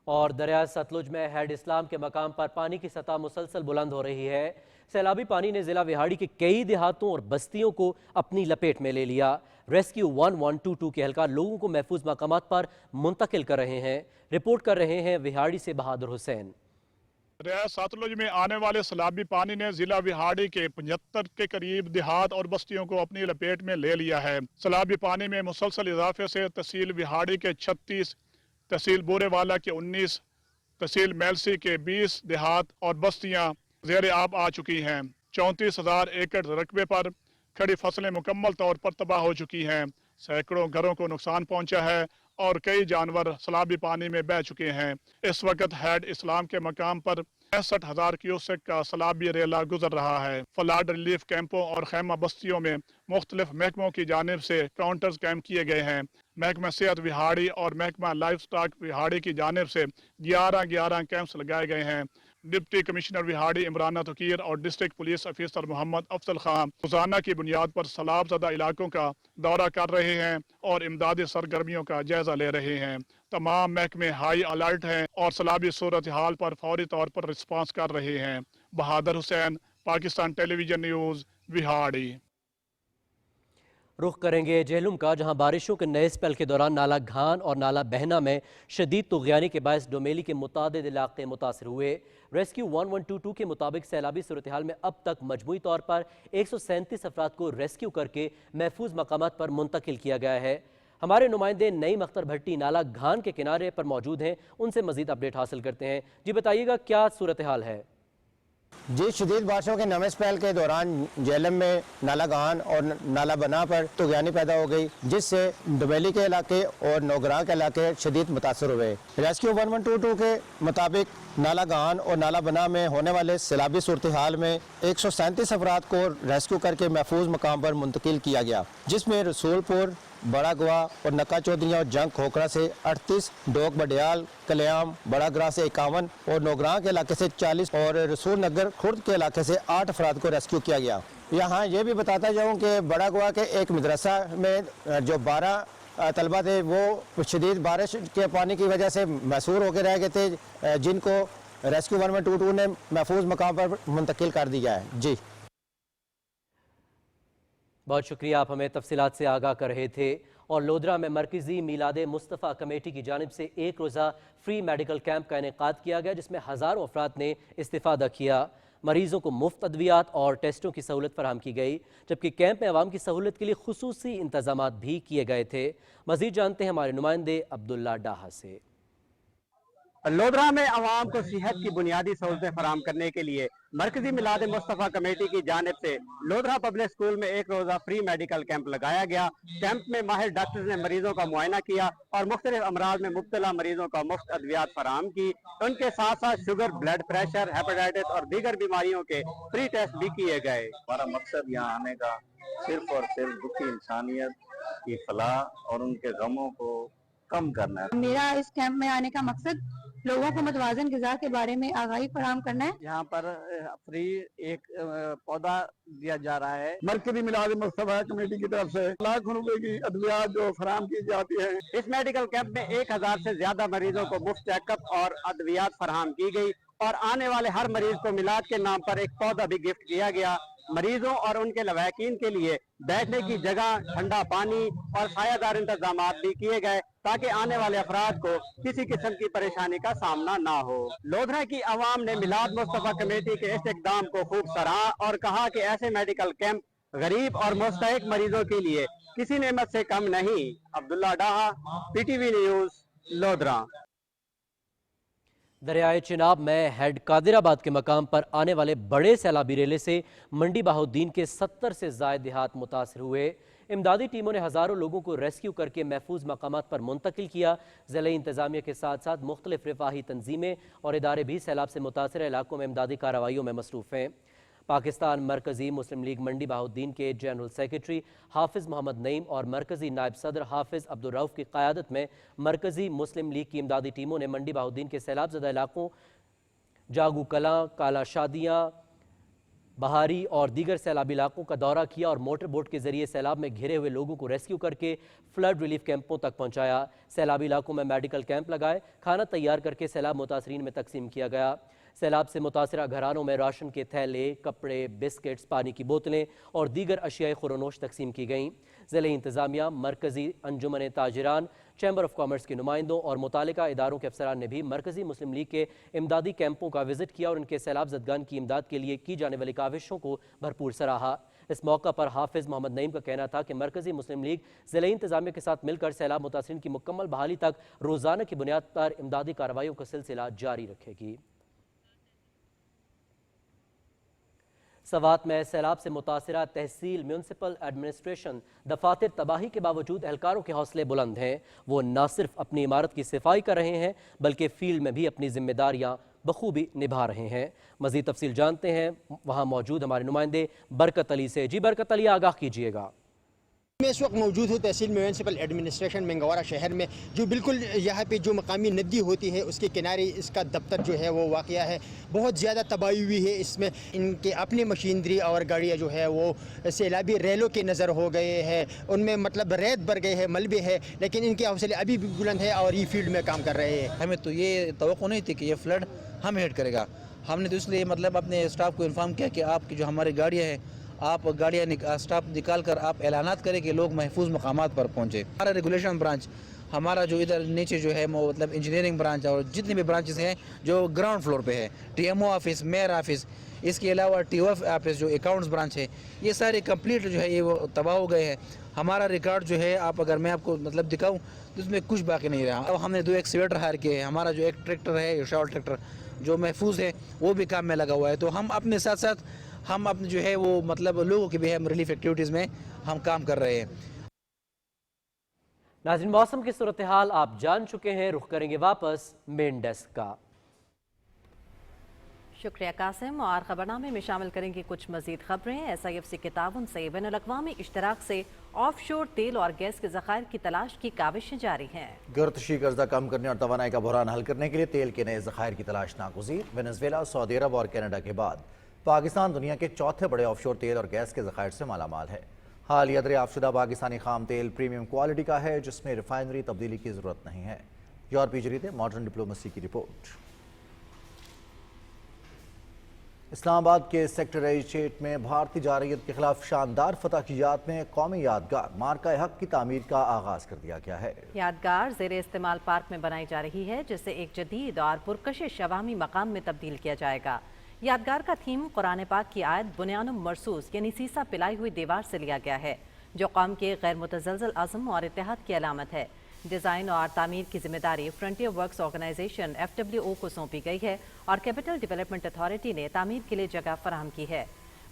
اور دریائے ستلج میں ہیڈ اسلام کے مقام پر پانی کی سطح مسلسل بلند ہو رہی ہے۔ سیلابی پانی نے ضلع وہاڑی کے کئی دیہاتوں اور بستیوں کو اپنی لپیٹ میں لے لیا۔ ریسکیو 1122 کے اہلکار لوگوں کو محفوظ مقامات پر منتقل کر رہے ہیں۔ رپورٹ کر رہے ہیں وہاڑی سے بہادر حسین۔ دریائے ستلج میں آنے والے سیلابی پانی نے ضلع وہاڑی کے 75 کے قریب دیہات اور بستیوں کو اپنی لپیٹ میں لے لیا ہے۔ سیلابی پانی میں مسلسل اضافے سے تحصیل وہاڑی کے 36، تحصیل بورے والا کے 19، تحصیل میلسی کے 20 دیہات اور بستیاں زیر آب آ چکی ہیں۔ 34,000 ایکڑ رقبے پر کھڑی فصلیں مکمل طور پر تباہ ہو چکی ہیں۔ سینکڑوں گھروں کو نقصان پہنچا ہے اور کئی جانور سیلابی پانی میں بہہ چکے ہیں۔ اس وقت ہیڈ اسلام کے مقام پر 65,000 کیوسک کا سیلابی ریلا گزر رہا ہے۔ فلڈ ریلیف کیمپوں اور خیمہ بستیوں میں مختلف محکموں کی جانب سے کاؤنٹرز قائم کیے گئے ہیں۔ محکمہ صحت وہاڑی اور محکمہ لائف سٹاک وہاڑی کی جانب سے 11 کیمپس لگائے گئے ہیں۔ ڈپٹی کمشنر وہاڑی عمران توقیر اور ڈسٹرکٹ پولیس افیسر محمد افضل خان روزانہ کی بنیاد پر سیلاب زدہ علاقوں کا دورہ کر رہے ہیں اور امدادی سرگرمیوں کا جائزہ لے رہے ہیں۔ تمام محکمے ہائی الرٹ ہیں اور سیلابی صورتحال پر فوری طور پر رسپانس کر رہے ہیں۔ بہادر حسین، پاکستان ٹیلی ویژن نیوز، وہاڑی۔ رخ کریں گے جہلم کا، جہاں بارشوں کے نئے سپیل کے دوران نالہ گھان اور نالہ بہنا میں شدید طغیانی کے باعث ڈومیلی کے متعدد علاقے متاثر ہوئے۔ ریسکیو 1122 کے مطابق سیلابی صورتحال میں اب تک مجموعی طور پر 137 افراد کو ریسکیو کر کے محفوظ مقامات پر منتقل کیا گیا ہے۔ ہمارے نمائندے نعیم اختر بھٹی نالہ گھان کے کنارے پر موجود ہیں، ان سے مزید اپڈیٹ حاصل کرتے ہیں۔ جی بتائیے گا کیا صورتحال ہے؟ जी, शदीद बारिशों के नवे स्पेल के दौरान जेलम में नाला गान और नाला बना पर तुगयानी पैदा हो गई, जिससे डबेली के इलाके और नौगरां के इलाके शदीद मुतासर हुए। रेस्क्यू 1122 के मुताबिक नाला गान और नाला बना में होने वाले सैलाबी सूरत हाल में 137 अफराद को रेस्क्यू करके महफूज मकाम पर मुंतकिल किया गया, जिसमें रसूलपुर, बड़ा गवा और नक्का चौधरी और जंग खोखरा से 38, डोक बडियाल, कल्याम, बड़ा ग्राह से 51 और नौगरां के इलाके से 40 और रसूल नगर खुर्द के इलाके से 8 अफराद को रेस्क्यू किया गया। यहाँ ये भी बताता जाऊँ कि बड़ा गवा के एक मदरसा में जो 12 तलबा थे वो शदीद बारिश के पानी की वजह से महसूर होकर रह गए थे, जिनको रेस्क्यू 1122 ने महफूज मकाम पर मुंतकिल कर दिया है। जी, बहुत शुक्रिया, आप हमें तफसीलात से आगाह कर रहे थे। और लोधरा में मरकज़ी मीलाद मुस्तफ़ा कमेटी की जानिब से एक रोज़ा फ्री मेडिकल कैंप का इनेकाद किया गया, जिसमें हज़ारों अफराद ने इस्तिफ़ादा किया। मरीज़ों को मुफ्त अद्वियात और टेस्टों की सहूलत फराहम की गई, जबकि कैंप में अवाम की सहूलत के लिए खुसूसी इंतजामात भी किए गए थे। मज़ीद जानते हैं हमारे नुमाइंदे अब्दुल्ला डाहा से। लोधरा में अवाम को सेहत की बुनियादी सहूलतें फराहम करने के लिए मरकजी मिलाद मुस्तफ़ा कमेटी की जानिब से लोधरा पब्लिक स्कूल में एक रोज़ा फ्री मेडिकल कैंप लगाया गया। कैंप में माहिर डॉक्टर्स ने मरीजों का मुआयना किया और मुख्तलिफ अमराज में मुब्तला मरीजों का मुफ्त अद्वियात फराहम की। उनके साथ साथ शुगर, ब्लड प्रेशर, हेपेटाइटिस और दीगर बीमारियों के फ्री टेस्ट भी किए गए। हमारा मकसद यहाँ आने का सिर्फ और सिर्फ दुखी इंसानियत की फलाह और उनके गमों को कम करना है। मेरा इस कैंप में आने का मकसद लोगों को मुतवाज़िन ग़िज़ा के बारे में आगाही फराहम करना है। यहाँ पर फ्री एक पौधा दिया जा रहा है। मरकजी मिलाद मुस्तफ़ा कमेटी की तरफ से लाखों रुपए की अद्वियात जो फराहम की जाती है। इस मेडिकल कैंप में 1000 से ज्यादा मरीजों को मुफ्त चेकअप और अद्वियात फराहम की गई और आने वाले हर मरीज को मिलाद के नाम पर एक पौधा भी गिफ्ट किया गया। मरीजों और उनके लवाकिन के लिए बैठने की जगह, ठंडा पानी और सायादार इंतजाम भी किए गए ताकि आने वाले अफराद को किसी किस्म की परेशानी का सामना ना हो। लोधरा की आवाम ने मिलाद मुस्तफ़ा कमेटी के इस इक़दाम को खूब सराहा और कहा कि ऐसे मेडिकल कैंप गरीब और मुस्तहिक मरीजों के लिए किसी नेमत से कम नहीं। अब्दुल्ला डाहा, PTV न्यूज़, लोधरा। दरियाए चिनाब में हेड कादिराबाद के मकाम पर आने वाले बड़े सैलाबी रेले से मंडी बहाउद्दीन के 70 से ज़ायद देहात मुतासर हुए। इमदादी टीमों ने हज़ारों लोगों को रेस्क्यू करके महफूज मकामात पर मुंतकिल किया। ज़िले इंतज़ामिया के साथ साथ मुख्तलिफ रिफाही तंजीमें और इदारे भी सैलाब से मुतासर इलाकों में इमदादी कार्रवाइयों में मसरूफ़ हैं। पाकिस्तान मरकज़ी मुस्लिम लीग मंडी बहाउद्दीन के जनरल सेक्रेटरी हाफिज़ मोहम्मद नईम और मरकज़ी नायब सदर हाफिज़ अब्दुल रऊफ़ की क़यादत में मरकज़ी मुस्लिम लीग की इमदादी टीमों ने मंडी बहाउद्दीन के सैलाब ज़दा इलाकों जागू कलां, काला शादियाँ, बहारी और दीगर सैलाबी इलाकों का दौरा किया और मोटर बोट के जरिए सैलाब में घिरे हुए लोगों को रेस्क्यू करके फ्लड रिलीफ कैंपों तक पहुँचाया। सैलाबी इलाकों में मेडिकल कैंप लगाए, खाना तैयार करके सैलाब मुतासरीन में तकसीम किया गया। सैलाब से मुतासरा घरानों में राशन के थैले, कपड़े, बिस्किट्स, पानी की बोतलें और दीगर अशियाए खुरोनोश तकसीम की गईं। ज़िले इंतज़ामिया, मरकज़ी अंजुमन ताजिरान, चैम्बर ऑफ कॉमर्स के नुमाइंदों और मुतालिका इदारों के अफसरान ने भी मरकज़ी मुस्लिम लीग के इमदादी कैंपों का विजिट किया और उनके सैलाब ज़दगान की इमदाद के लिए की जाने वाली काविशों को भरपूर सराहा। इस मौका पर हाफिज़ मोहम्मद नईम का कहना था कि मरकज़ी मुस्लिम लीग ज़िले इंतज़ामिया के साथ मिलकर सैलाब मुतासरीन की मुकम्मल बहाली तक रोज़ाना की बुनियाद पर इमदादी कार्रवाइयों का सिलसिला जारी रखेगी। सवात में सैलाब से मुतासरा तहसील म्यूनसिपल एडमिनिस्ट्रेशन दफातर तबाही के बावजूद एहलकारों के हौसले बुलंद हैं। वो न सिर्फ अपनी इमारत की सफाई कर रहे हैं बल्कि फील्ड में भी अपनी जिम्मेदारियां बखूबी निभा रहे हैं। मज़ीद तफसील जानते हैं वहाँ मौजूद हमारे नुमाइंदे बरकत अली से। जी बरकत अली, आगाह कीजिएगा। मैं इस वक्त मौजूद हूँ तहसील म्यूनसिपल एडमिनिस्ट्रेशन मंगवारा शहर में, जो बिल्कुल यहाँ पे जो मकामी नदी होती है उसके किनारे इसका दफ्तर जो है वो वाक़या है। बहुत ज़्यादा तबाही हुई है इसमें। इनके अपनी मशीनरी और गाड़ियाँ जो है वो सैलाबी रेलों के नज़र हो गए हैं, उनमें मतलब रेत भर गए हैं, मलबे है, लेकिन इनके हौसले अभी भी बुलंद है और ये फील्ड में काम कर रहे हैं। हमें तो ये तवक्को नहीं थी कि ये फ्लड हम हेड करेगा। हमने तो इसलिए मतलब अपने स्टाफ को इन्फॉर्म किया कि आपकी जो हमारी गाड़ियाँ हैं, आप गाड़ियाँ स्टाफ निकाल कर आप ऐलानात करें कि लोग महफूज मकामात पर पहुँचे। हमारा रेगुलेशन ब्रांच, हमारा जो इधर नीचे जो है वो मतलब इंजीनियरिंग ब्रांच और जितने भी ब्रांचेस हैं जो ग्राउंड फ्लोर पे है, TMO ऑफिस, मेयर ऑफिस, इसके अलावा TOF ऑफिस जो अकाउंट्स ब्रांच है, ये सारे कंप्लीट जो है ये वो तबाह हो गए हैं। हमारा रिकॉर्ड जो है आप अगर मैं आपको मतलब दिखाऊँ तो उसमें कुछ बाकी नहीं रहा। अब हमने 2 एक्सकेवेटर हायर किए हैं। हमारा जो एक ट्रैक्टर है, शॉर्ट ट्रैक्टर, जो महफूज है वो भी काम में लगा हुआ है। तो हम अपने साथ साथ हम अपने जो है वो मतलब लोगों की भी हम रिलीफ एक्टिविटीज़ में हम काम कर रहे हैं। नाज़रीन, मौसम की सूरत हाल आप जान चुके हैं, रुख करेंगे वापस मेन डेस्क का। शुक्रिया कासिम। और खबरनामे में शामिल करेंगे कुछ मजीद खबरें। SIFC के ताउन से बैनुल-अक़वामी इश्तराक से ऑफशोर तेल और गैस के ज़खायर की तलाश की काविशें जारी हैं। गर्तशी कर्जा कम करने और तवानाई का बहरान हल करने के लिए तेल के नए ज़खायर की तलाश नागुज़ीर। वेनेज़ुएला, सऊदी अरब और कनाडा के बाद पाकिस्तान दुनिया के चौथे बड़े ऑफशोर तेल और गैस के ज़खायर से मालामाल है। हालिया दरियाफ्त शुदा पाकिस्तानी खाम तेल प्रीमियम क्वालिटी का है, जिसमें रिफाइनरी तब्दीली की ज़रूरत नहीं है। यूरोपीय जरीदे मॉडर्न डिप्लोमेसी की रिपोर्ट। इस्लामाबाद के सेक्टर A-8 में भारतीय जारहियत के खिलाफ शानदार फतह की याद में कौमी यादगार मार्का हक की तामीर का आगाज कर दिया गया है। यादगार ज़ेरे इस्तेमाल पार्क में बनाई जा रही है, जिसे एक जदीद और पुरकशिश अवामी मकाम में तब्दील किया जाएगा। यादगार का थीम कुरान पाक की आयत बुनियानुम मरसूस यानी सीसा पिलाई हुई दीवार से लिया गया है, जो कौम के गैर मुतज़लज़ल अज़्म और इत्तेहाद की अलामत है। डिज़ाइन और तामीर की जिम्मेदारी फ्रंटियर वर्क्स ऑर्गेनाइजेशन FWO को सौंपी गई है और कैपिटल डेवलपमेंट अथॉरिटी ने तामीर के लिए जगह फराहम की है।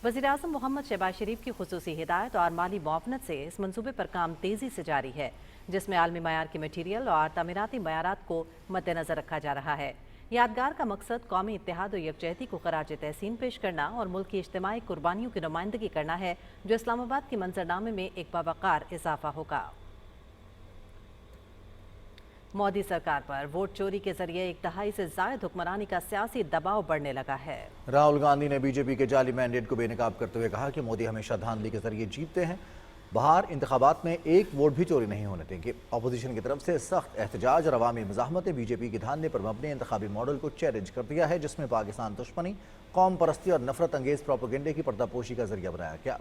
वज़ीर-ए-आज़म मोहम्मद शहबाज शरीफ की खुसूसी हिदायत और माली मुआवनत से इस मंसूबे पर काम तेज़ी से जारी है, जिसमें आलमी मयार के मटीरियल और तामीराती मयारात को मद्देनज़र रखा जा रहा है। यादगार का मकसद कौमी इत्तेहाद और यकजहती को खराज तहसीन पेश करना और मुल्क की इज्तिमाई कुर्बानियों की नुमाइंदगी करना है, जो इस्लामाबाद के मंजरनामे में एक बावकार इजाफा होगा। मोदी सरकार पर वोट चोरी के जरिए 1/2 से ज़ायद हुक्मरानी का सियासी दबाव बढ़ने लगा है। राहुल गांधी ने बीजेपी के जाली मैंडेट को बेनकाब करते हुए कहा कि मोदी हमेशा धांधली के जरिए जीतते हैं, बाहर इंतखाबात में एक वोट भी चोरी नहीं होने देंगे। अपोजिशन की तरफ से सख्त एहतजाज और अवामी मज़ाहमत ने बीजेपी के धांधले पर मबनी इंतखाबी मॉडल को चैलेंज कर दिया है, जिसमें पाकिस्तान दुश्मनी, कौम परस्ती और नफरत अंगेज प्रोपेगेंडे की पर्दापोशी का जरिया बनाया गया।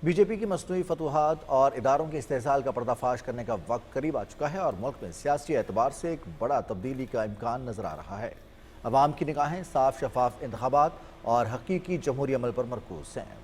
बीजेपी की मसनूई फतूहात और इदारों के इस्तेहसाल का पर्दाफाश करने का वक्त करीब आ चुका है और मुल्क में सियासी एतबार से एक बड़ा तब्दीली का इम्कान नजर आ रहा है। अवाम की निगाहें साफ शफाफ इंतखाबात और हकीकी जमहूरी अमल पर मरकूज हैं।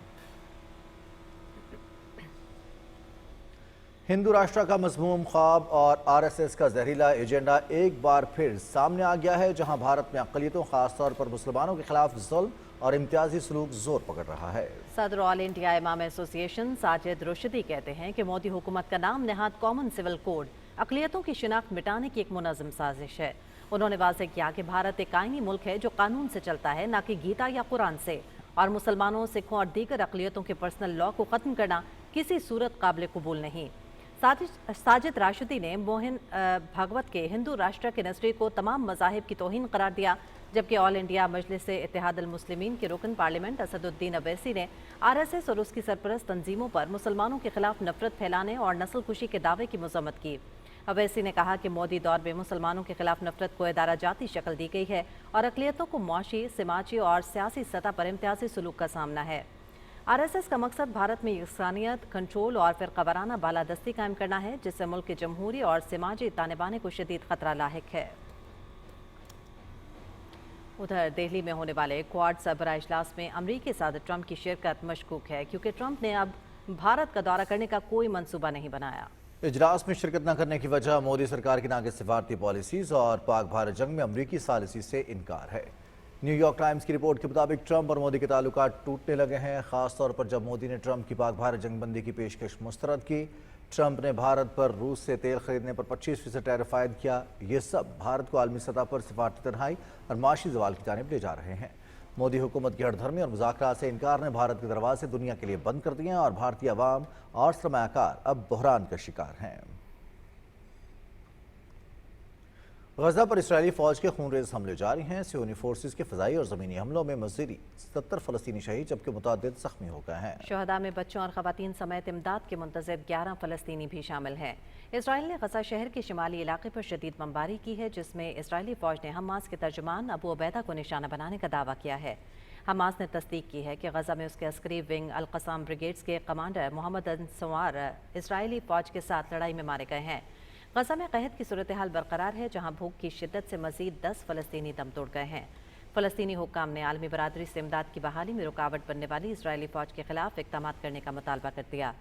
हिंदू राष्ट्र का मज़मूम ख्वाब और RSS का जहरीला एजेंडा एक बार फिर सामने आ गया है, जहां भारत में अक़लियतों, खासतौर पर मुसलमानों के खिलाफ जुल्म और इम्तियाजी सलूक जोर पकड़ रहा है। सदर ऑल इंडिया इमाम एसोसिएशन साजिद रुशदी कहते हैं कि मोदी हुकूमत का नाम नहाद कॉमन सिविल कोड अक़लियतों की शिनाख्त मिटाने की एक मुनज़्ज़म साजिश है। उन्होंने वाज़ेह किया कि भारत एक आईनी मुल्क है जो कानून से चलता है, न कि गीता या कुरान से, और मुसलमानों, सिखों और दीगर अक़लियतों के पर्सनल लॉ को ख़त्म करना किसी सूरत काबिल कबूल नहीं। साजिद राशिदी ने मोहन भागवत के हिंदू राष्ट्र के नज़रिए को तमाम मज़ाहिब की तौहीन करार दिया, जबकि ऑल इंडिया मजलिस इत्तेहाद अल मुस्लिमीन के रुकन पार्लियामेंट असदुद्दीन अवैसी ने RSS और उसकी सरपरस्त तंजीमों पर मुसलमानों के खिलाफ नफरत फैलाने और नस्ल कुशी के दावे की मज़म्मत की। अवैसी ने कहा कि मोदी दौर में मुसलमानों के खिलाफ नफरत को इदारा जाती शक्ल दी गई है और अक़लियतों को मुआशी, समाजी और सियासी सतह पर इम्तियाजी सलूक का सामना है। RSS का मकसद भारत में यकसानियत, कंट्रोल और फ़िरक़ावाराना बालादस्ती कायम करना है, जिससे मुल्क के जमहूरी और समाजी ताने-बाने को शदीद खतरा लाहिक है। उधर दिल्ली में होने वाले क्वाड सरबराह इजलास में अमरीकी सदर ट्रंप की शिरकत मशकूक है, क्योंकि ट्रंप ने अब भारत का दौरा करने का कोई मंसूबा नहीं बनाया। इजलास में शिरकत न करने की वजह मोदी सरकार की नाक़िस सिफारती पॉलिसीज़ और पाक भारत जंग में अमरीकी सालिसी से इनकार है। न्यूयॉर्क टाइम्स की रिपोर्ट के मुताबिक ट्रंप और मोदी के ताल्लुकात टूटने लगे हैं, खासतौर पर जब मोदी ने ट्रंप की पाक भारत जंगबंदी की पेशकश मुस्तरद की। ट्रंप ने भारत पर रूस से तेल खरीदने पर 25% टैरिफ आयद किया। ये सब भारत को आलमी सतह पर सिफारती तन्हाई और माशी ज़वाल की जानिब ले जा रहे हैं। मोदी हुकूमत की हठधर्मी और मुज़ाकरात से इनकार ने भारत के दरवाजे दुनिया के लिए बंद कर दिए हैं और भारतीय अवाम और सरमायाकार अब बहरान का शिकार हैं। गजा पर इस्राएली फौज के खूनरेज़ हमले जारी हैं। सियोनी फोर्सेस के फ़ज़ाई और ज़मीनी हमलों में मज़ीदी 70 फ़लस्तीनी शहीद, जबकि मुतअद्दिद ज़ख्मी हो गए हैं। शहदा में बच्चों और ख़वातीन समेत इमदाद के मुंतज़िर 11 फ़लस्तीनी भी शामिल हैं। इसराइल ने गजा शहर के शिमाली इलाके पर शदीद बमबारी की है, जिसमें इसराइली फ़ौज ने हमास के तर्जुमान अबू उबैदा को निशाना बनाने का दावा किया है। हमास ने तस्दीक की है कि गजा में उसके अस्करी विंग अल-क़साम ब्रिगेड्स के कमांडर मोहम्मद अंसवार इसराइली फ़ौज के साथ लड़ाई में मारे गए हैं। गजा में कहत की सूरत हाल बरकरार है, जहाँ भूख की शिद्दत से मज़ीद 10 फ़लस्तीनी दम तोड़ गए हैं। फ़लस्तीनी हुक्काम ने आलमी बरादरी से इमदाद की बहाली में रुकावट बनने वाली इसराइली फ़ौज के खिलाफ इक़दामात करने का मुतालबा कर दिया।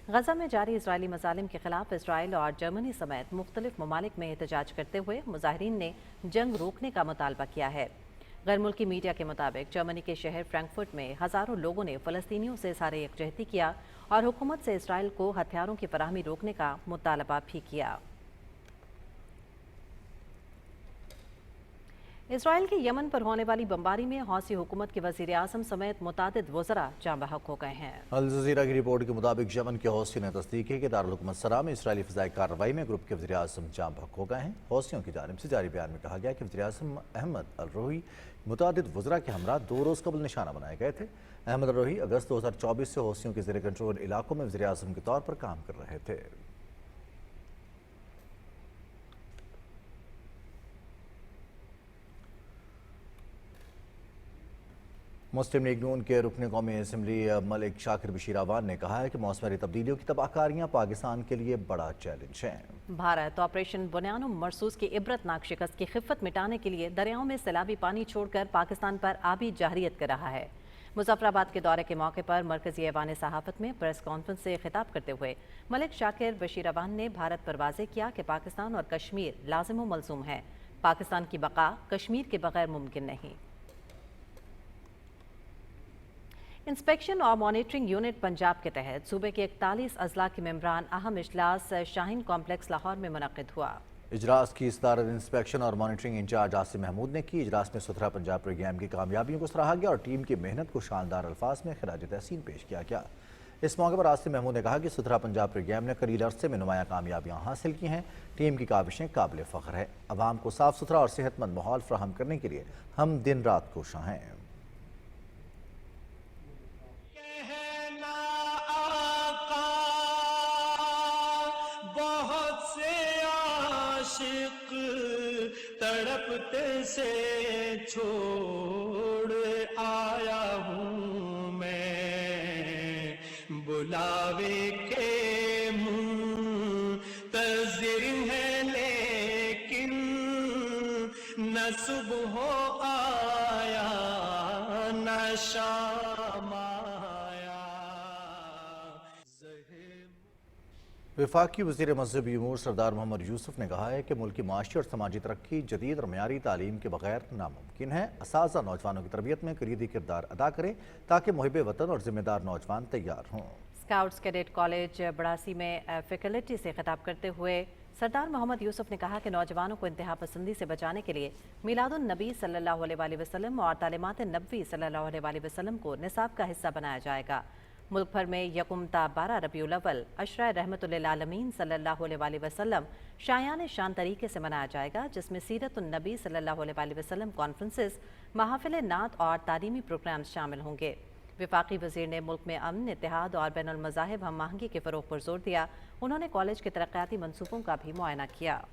गजा में जारी इसराइली मज़ालिम के खिलाफ इसराइल और जर्मनी समेत मुख्तलिफ ममालिक में एहतजाज करते हुए मुजाहिरीन ने जंग रोकने का मुतालबा किया है। गैर मुल्की मीडिया के मुताबिक जर्मनी के शहर फ्रैंकफर्ट में हज़ारों लोगों ने फ़लस्तीनियों से इज़हार यकजहती किया और हुकूमत से इसराइल को हथियारों की फराहमी रोकने का मुतालबा भी किया। इसराइल के यमन पर होने वाली बमबारी में हौसी हुकूमत के वज़ीर आज़म समेत मुतादिद वज़रा जाँ बहक हो गए हैं। अल जज़ीरा की रिपोर्ट के मुताबिक यमन के हौसी ने तस्दीक की कि दारुल हुकूमत सना में इसराइली फ़िज़ाई कार्रवाई में ग्रुप के वज़ीर आज़म जाँ बहक हो गए हैं। हौसियों की जानिब से जारी बयान में कहा गया कि वज़ीर आज़म अहमद अल रोही मुतादिद वज़रा के हमरा 2 रोज़ कबल निशाना बनाए गए थे। अहमद अल रोही अगस्त 2024 से हौसियों के ज़ेर कंट्रोल इलाकों में वज़ीर आज़म के तौर पर काम कर रहे थे। मुस्लिम लीग नून के रुकन कौमी असम्बली मलिक शाकिर बशीर अवान ने कहा है कि मौसमी तब्दीलियों की तबाहकारियाँ पाकिस्तान के लिए बड़ा चैलेंज हैं। भारत ऑपरेशन बुनियानो मरसूस की इबरतनाक शिकस्त की खिफ़त मिटाने के लिए दरियाओं में सैलाबी पानी छोड़कर पाकिस्तान पर आबी जाहिरियत कर रहा है। मुजफ्फराबाद के दौरे के मौके पर मरकजी ऐवान सहाफ़त में प्रेस कॉन्फ्रेंस से खिताब करते हुए मलिक शाकिर बशीर अवान ने भारत पर वाज़ेह किया कि पाकिस्तान और कश्मीर लाजिम व मलज़ूम है। पाकिस्तान की बका कश्मीर के बगैर मुमकिन नहीं। इंस्पेक्शन और मॉनिटरिंग यूनिट पंजाब के तहत सूबे के 41 अजला के मेंबरान अहम इजलास शाहीन कॉम्प्लेक्स लाहौर में मुनक़िद हुआ। इजलास की सदारत इंस्पेक्शन और मॉनिटरिंग इंचार्ज आसिम महमूद ने की। इजलास में सुथरा पंजाब प्रोग्राम की कामयाबियों को सराहा गया और टीम की मेहनत को शानदार अल्फाज में खिराज तहसीन पेश किया गया। इस मौके पर आसिम महमूद ने कहा कि सुथरा पंजाब प्रोग्राम ने करील अरसे में नुमाया कामयाबियाँ हासिल की हैं। टीम की काविशें काबिल फ़ख्र है। अवाम को साफ सुथरा और सेहतमंद माहौल फराहम करने के लिए हम दिन रात कोशां हैं। तड़पते से छोड़ आया हूँ मैं, बुलावे के मुंतज़िर है लेकिन न सुबह आया न शाम आया। वफाकी वज़ीर मज़हबी उमूर सरदार मोहम्मद यूसुफ ने कहा है कि मुल्क की माशी और समाजी तरक्की जदीद और मयारी तालीम के बगैर नामुमकिन है। असातिज़ा नौजवानों की तरबियत में कलीदी किरदार अदा करें ताकि मुहिब वतन और ज़िम्मेदार नौजवान तैयार हों। स्काउट्स कैडेट कॉलेज बड़ासी में फैकल्टी से खिताब करते हुए सरदार मोहम्मद यूसुफ ने कहा कि नौजवानों को इंतहा पसंदी से बचाने के लिए मिलादुन नबी सल्लल्लाहु अलैहि वसल्लम और तालीमात नबवी सल्लल्लाहु अलैहि वसल्लम को निसाब का हिस्सा बनाया जाएगा। मुल्क भर में यकुम ता 12 रबीउल अव्वल अशरा रहमतुल आलमीन सल्लल्लाहु अलैहि वसल्लम शायान शान तरीके से मनाया जाएगा, जिसमें सीरतुन नबी सल्लल्लाहु अलैहि वसल्लम कॉन्फ्रेंसेस, महफिल नात और तालीमी प्रोग्राम्स शामिल होंगे। वफाकी वज़ीर ने मुल्क में अमन, इत्तेहाद और बैनुल मज़ाहिब हम आहंगी के फ़रोग़ पर जोर दिया। उन्होंने कॉलेज के तरक्याती मनसूबों का भी मुआयना किया।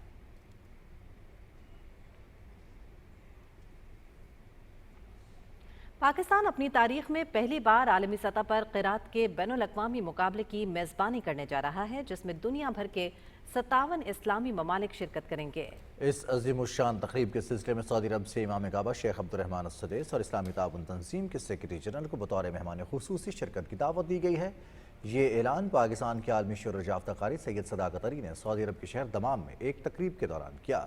पाकिस्तान अपनी तारीख में पहली बार आलमी सतह पर क़िरात के बैनुल-अक़वामी मुकाबले की मेज़बानी करने जा रहा है, जिसमें दुनिया भर के 57 इस्लामी ममालिक शिरकत करेंगे। इस अज़ीमुश्शान तक़रीब के सिलसिले में सऊदी अरब से इमाम काबा शेख अब्दुर्रहमान अस-सदीस और इस्लामी ताउन तंजीम के सेक्रेटरी जनरल को बतौर मेहमान खुसूसी शिरकत की दावत दी गई है। ये ऐलान पाकिस्तान के आलमी शोहरत याफ्ता कारी सैयद सदाकत अली ने सऊदी अरब के शहर दमाम में एक तकरीब के दौरान किया।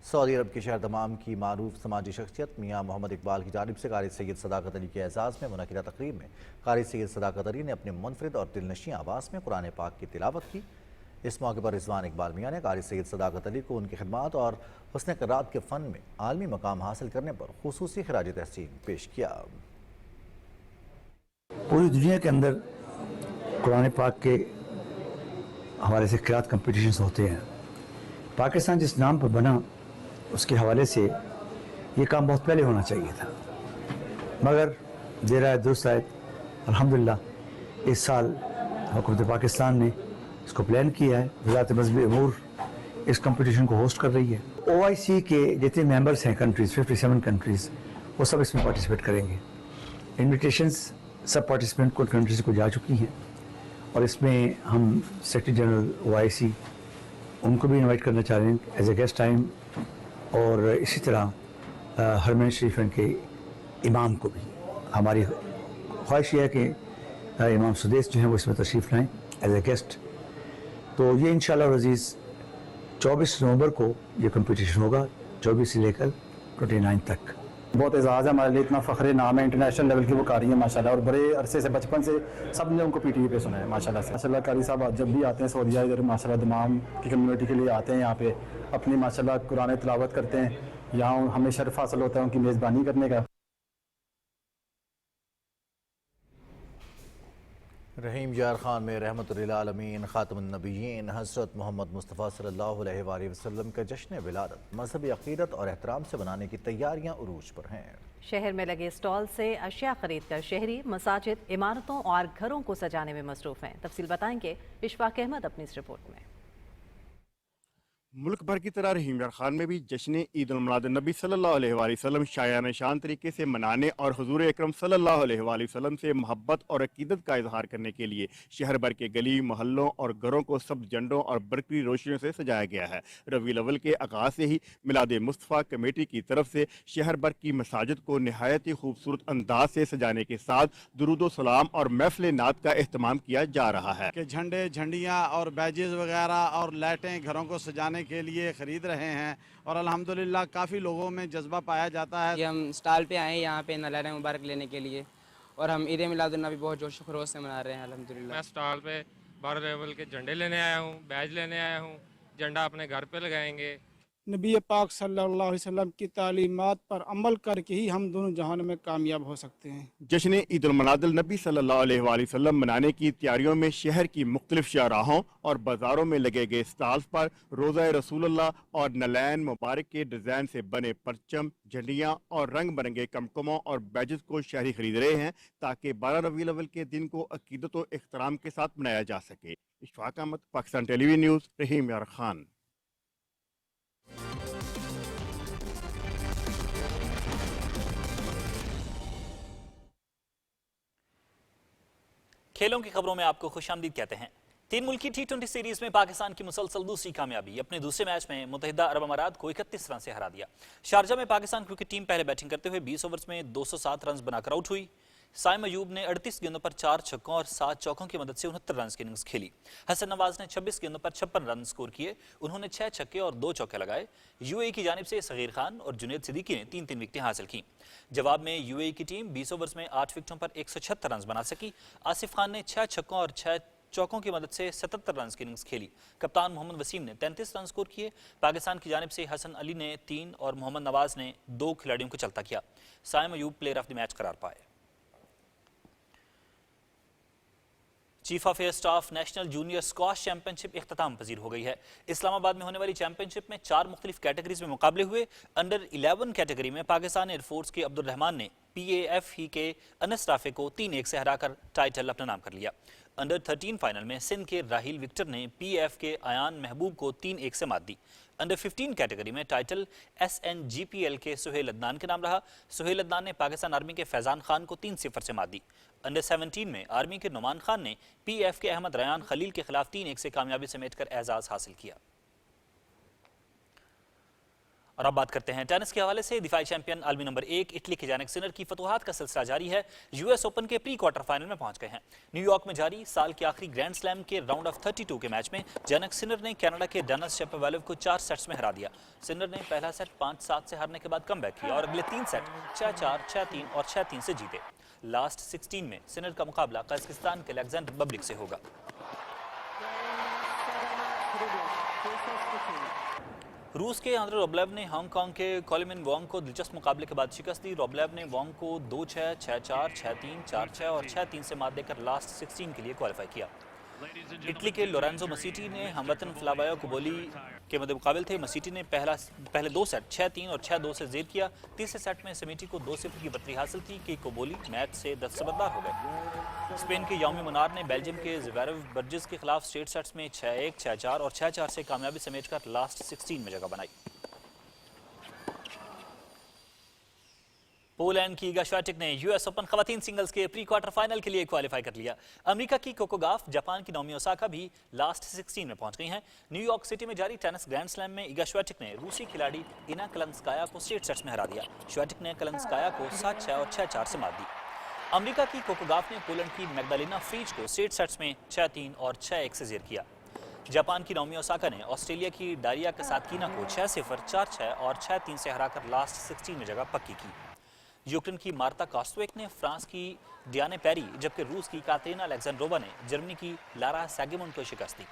सऊदी अरब के शहर दमाम की मारूफ समाजी शख्सियत मियाँ मोहम्मद इकबाल की जानिब से कारी सैयद सदाकत अली के एजाज़ में मुनक़िदा तकरीब में कारी सैयद सदाकत अली ने अपने मुनफरिद और दिलनशी आवाज़ में कुरान पाक की तिलावत की। इस मौके पर रिजवान इकबाल मियाँ ने कारी सैयद सदाकत अली को उनकी खिदमात और हुस्न क़िरात के फ़न में आलमी मकाम हासिल करने पर खुसूसी खिराज तहसीन पेश किया। पूरी दुनिया के अंदर कुरान पाक के हवाले से क़िरात कंपटीशंस होते हैं। पाकिस्तान जिस नाम पर बना उसके हवाले से ये काम बहुत पहले होना चाहिए था, मगर देर आए दुरुस्त आए। अल्हम्दुलिल्लाह इस साल हुकूमत पाकिस्तान ने इसको प्लान किया है। वज़ारत मज़हबी अमूर इस कंपटीशन को होस्ट कर रही है। OIC के जितने मेंबर्स हैं कंट्रीज़, 57 कंट्रीज़, वो सब इसमें पार्टिसिपेट करेंगे। इन्विटेशंस सब पार्टिसिपेंट को कंट्रीज़ को जा चुकी हैं और इसमें हम सेक्रेटरी जनरल OIC उनको भी इनवाइट करना चाह रहे हैं एज ए गेस्ट टाइम, और इसी तरह हरमैन शरीफ के इमाम को भी हमारी ख्वाहिश है कि इमाम सुदेस जो हैं वो इसमें तशरीफ़ लाएँ एज ए गेस्ट। तो ये इंशाअल्लाह अज़ीज़ 24 नवंबर को ये कंपटीशन होगा, 24 से लेकर 29 तक। बहुत एजाज़ है हमारे लिए, इतना फ़ख्र नाम है, इंटरनेशनल लेवल की वो कारी है माशाल्लाह, और बड़े अरसे से बचपन से सब ने उनको पीटीवी पे सुना है माशाल्लाह से। माशाल्लाह कारी साहब जब भी आते हैं सऊदीया इधर माशाल्लाह तमाम की कम्युनिटी के लिए आते हैं, यहाँ पे अपनी माशाल्लाह कुरान तिलावत करते हैं, यहाँ हमें शर्फ हासिल होता है उनकी मेज़बानी करने का। रहीम यार खान में रहमतुल्लिल आलमीन खातमुन नबिय्यीन हज़रत मोहम्मद मुस्तफ़ा सल्लल्लाहु अलैहि वसल्लम का जश्न विलादत मजहबी अक़ीदत और एहतराम से मनाने की तैयारियां उरूज पर हैं। शहर में लगे स्टॉल से अशिया खरीद कर शहरी मसाजिद, इमारतों और घरों को सजाने में मसरूफ़ हैं। तफसील बताएंगे इशफाक अहमद अपनी इस रिपोर्ट में। मुल्क भर की तरह रहीम यार खान में भी जश्न ईद उल मिलाद नबी सल्लल्लाहु अलैहि वसल्लम शायान शान तरीके से मनाने और हुजूर अकरम सल्लल्लाहु अलैहि वसल्लम से मोहब्बत और अकीदत का इजहार करने के लिए शहर भर के गली मोहल्लों और घरों को सब झंडों और बरकरी रोशनियों से सजाया गया है। रबीउल अव्वल के आगाज़ से ही मिलाद मुस्तफ़ा कमेटी की तरफ से शहर भर की मसाजिद को नहायत ही खूबसूरत अंदाज से सजाने के साथ दुरूद सलाम और महफिल नात का एहतमाम किया जा रहा है कि झंडे, झंडियाँ और बैजेस वगैरह और लाइटें घरों को सजाने के लिए ख़रीद रहे हैं और अल्हम्दुलिल्लाह काफ़ी लोगों में जज्बा पाया जाता है। हम स्टॉल पे आए हैं यहाँ पे नज़ारे मुबारक लेने के लिए और हम ईद मिलादुन्नबी बहुत जोश खरोश से मना रहे हैं अल्हम्दुलिल्लाह। मैं स्टॉल पे 12 लेवल के झंडे लेने आया हूँ, बैज लेने आया हूँ, झंडा अपने घर पे लगाएंगे। नबी पाक सल्लल्लाहु अलैहि वसल्लम की तालीमात पर अमल करके ही हम दोनों जहान में कामयाब हो सकते हैं। जश्न ईद उल मिलाद नबी सल्लल्लाहु अलैहि वसल्लम मनाने की तैयारियों में शहर की मुख्तलिफ शाहराहों और बाज़ारों में लगे गए स्टॉल्स पर रोज़ा रसूलुल्लाह और नलैन मुबारक के डिज़ाइन से बने परचम, झंडियाँ और रंग बिरंगे कमकमों और बैजेस को शहरी खरीद रहे हैं ताकि 12 रबीउल अव्वल के दिन को अकीदत और एहतराम के साथ मनाया जा सके। इशफाक अहमद, पाकिस्तान टेलीविजन न्यूज़, रहीम यार खान। खेलों की खबरों में आपको खुशामदीद कहते हैं। 3 मुल्की T20 सीरीज में पाकिस्तान की मुसलसल दूसरी कामयाबी। अपने दूसरे मैच में मुत्तहिदा अरब अमारात को 31 रन से हरा दिया। शारजा में पाकिस्तान क्रिकेट टीम पहले बैटिंग करते हुए 20 ओवर्स में 207 रन बनाकर आउट हुई। साइम अयूब ने 38 गेंदों पर 4 छक्कों और 7 चौकों की मदद से 69 रन की इनिंग्स खेली। हसन नवाज ने 26 गेंदों पर 56 रन स्कोर किए। उन्होंने 6 छक्के और 2 चौके लगाए। यूएई की जानिब से सगीर खान और जुनैद सिद्दीकी ने 3-3 विकेटें हासिल की। जवाब में यूएई की टीम 20 ओवर्स में 8 विकेटों पर 176 रन बना सकी। आसिफ खान ने 6 छक्कों और 6 चौकों की मदद से 77 रन की इनिंग्स खेली। कप्तान मोहम्मद वसीम ने 33 रन स्कोर किए। पाकिस्तान की जानिब से हसन अली ने 3 और मोहम्मद नवाज ने 2 खिलाड़ियों को चलता किया। Saim Ayub player of the match करार पाए। Chief of air staff national junior squash championship इख्तिताम पजीर हो गई है। इस्लामाबाद में होने वाली चैंपियनशिप में 4 मुख्तलिफ कैटेगरीज में मुकाबले हुए। अंडर 11 कैटेगरी में पाकिस्तान एयरफोर्स के अब्दुल रहमान ने PAFE के अनस राफे को 3-1 से हराकर टाइटल अपना नाम कर लिया। अंडर 13 फाइनल में सिंध के राहिल विक्टर ने PF के आयान महबूब को 3-1 से मात दी। अंडर 15 कैटेगरी में टाइटल SNGPL के सुहेल अदनान के नाम रहा। सुहेल अदनान ने पाकिस्तान आर्मी के फैजान खान को 3-0 से मात दी। अंडर 17 में आर्मी के नुमान खान ने PF के अहमद रयान खलील के खिलाफ 3-1 से कामयाबी समेटकर एजाज हासिल किया। और अब बात करते हैं टेनिस के हवाले से। दिफाई चैंपियन आलमी नंबर 1 इटली के जानिक सिनर की फतुहात का सिलसिला जारी है। US ओपन के प्री क्वार्टर फाइनल में पहुंच गए हैं। न्यूयॉर्क में जारी साल के आखिरी ग्रैंड स्लैम के राउंड ऑफ 32 के मैच में जानिक सिनर ने कनाडा के डेनिस शापोवालोव को 4 सेट्स में हरा दिया। सिनर ने पहला सेट 5-7 से हारने के बाद कमबैक किया और अगले 3 सेट 6-4, 6-3 और 6-3 से जीते। लास्ट 16 में सिनर का मुकाबला कजाकिस्तान के अलेक्जेंडर बब्लिक से होगा। रूस के आंद्रे रूबलेव ने हांगकांग के कोलिमिन वोंग को दिलचस्प मुकाबले के बाद शिकस्त दी। रूबलेव ने वोंग को 2-6, 6-4, 6-3, 4-6 और 6-3 से मात देकर लास्ट 16 के लिए क्वालिफाई किया। इटली के लोरेंजो मसीटी ने हमवतन फ्लावियो कोबोली के मुकाबले थे। मसीटी ने पहले 2 सेट 6-3 और 6-2 से जेर किया। तीसरे सेट में समीटी को 2-0 की बर्तरी हासिल थी कि कोबोली मैच से दस्तबरदार हो गए। स्पेन के यामी मुनार ने बेल्जियम के ज़वेरेव बर्जिस के खिलाफ स्ट्रेट सेट्स में 6-1, 6-4 और 6-4 से कामयाबी समेटकर लास्ट 16 में जगह बनाई। पोलैंड की इगा श्वाटेक ने US ओपन खवातीन सिंगल्स के प्री क्वार्टर फाइनल के लिए क्वालिफाई कर लिया। अमेरिका की कोको गॉफ, जापान की नाओमी ओसाका भी लास्ट 16 में पहुंच गई हैं। न्यूयॉर्क सिटी में जारी टेनिस ग्रैंड स्लैम में इगा श्वाटेक ने रूसी खिलाड़ी इना कलंस्काया को स्ट्रेट सेट्स में हरा दिया। श्वाटेक ने कलंस्काया को 7-6 और 6-4 से मात दी। अमेरिका की कोको गॉफ ने पोलैंड की मैग्डालिना फ्रीज को स्ट्रेट सेट्स में 6-3 और 6-1 से जेर किया। जापान की नाओमी ओसाका ने ऑस्ट्रेलिया की डारिया कसातकीना को 6-0, 4-6 और 6-3 से हराकर लास्ट 16 में जगह पक्की की। यूक्रेन की मार्ता कॉस्टवेक ने फ्रांस की डियाने पेरी, जबकि रूस की कातरीना अलेक्जेंड्रोवा ने जर्मनी की लारा सैगेमुंड को शिकस्त दी।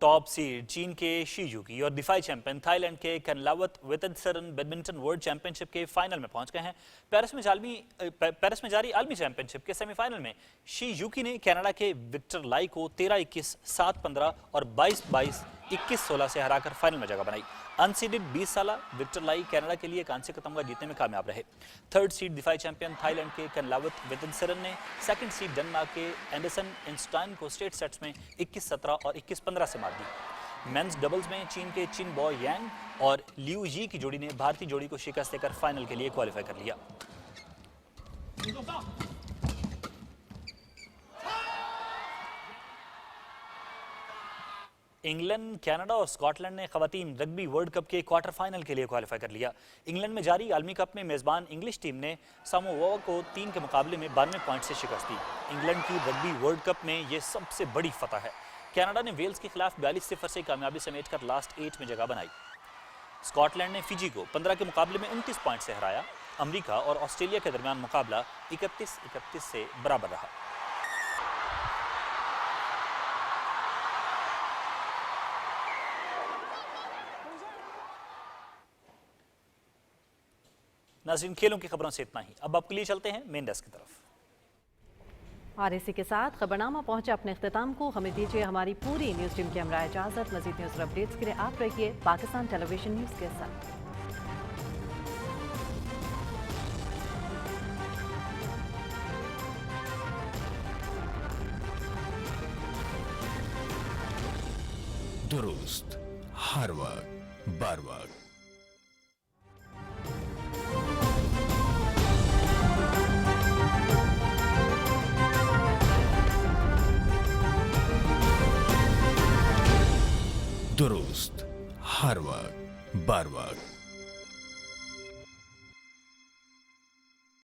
टॉप सीड चीन के शी युकी और दिफाई चैंपियन थाईलैंड के कनलावत वितनसरन बैडमिंटन वर्ल्ड चैंपियनशिप के फाइनल में पहुंच गए हैं। पेरिस में जारी आलमी चैंपियनशिप के सेमीफाइनल में शी युकी ने कनाडा के विक्टर लाई को 13-21, 7-15 और 22-22, 21-16 से हराकर फाइनल में जगह बनाई। अनसीडेड 20 साला विक्टर लाई कनाडा के लिए कांस्य का तमगा जीतने में कामयाब रहे। थर्ड सीड दिफाई चैंपियन थाईलैंड के कनलावत वितनसरन ने सेकंड सीड डेनमार्क के एंडरसन इंस्टाइन को स्ट्रेट सेट्स में 21-17 और 21-15 से मार दी। मेंस डबल्स में चीन के चिन बॉय यांग और लिू यी की जोड़ी ने भारतीय जोड़ी को शिकस्त देकर फाइनल के लिए क्वालिफाई कर लिया। इंग्लैंड, कनाडा और स्कॉटलैंड ने खवातीन रग्बी वर्ल्ड कप के क्वार्टर फाइनल के लिए क्वालिफाई कर लिया। इंग्लैंड में जारी आलमी कप में मेजबान इंग्लिश टीम ने सामोआ को 3 के मुकाबले में 92 पॉइंट से शिकस्त दी। इंग्लैंड की रग्बी वर्ल्ड कप में यह सबसे बड़ी फतह है। कनाडा ने वेल्स के खिलाफ 42-0 से कामयाबी समेटकर लास्ट 8 में जगह बनाई। स्कॉटलैंड ने फिजी को 15 के मुकाबले में 29 पॉइंट से हराया। अमेरिका और ऑस्ट्रेलिया के दरमियान मुकाबला 31-31 से बराबर रहा। नाज़रीन, खेलों की खबरों से इतना ही। अब आपके लिए चलते हैं मेन डेस्क की तरफ। और इसी के साथ खबरनामा पहुंचे अपने इख्तिताम को। हमें दीजिए हमारी पूरी न्यूज़ टीम की हमरा इजाज़त। मज़ीद न्यूज़ और अपडेट्स के लिए आप रहिए पाकिस्तान टेलीविजन न्यूज़ के साथ। दुरुस्त हर वक्त बर वक्त। दुरुस्त हर वक्त बर वक्त।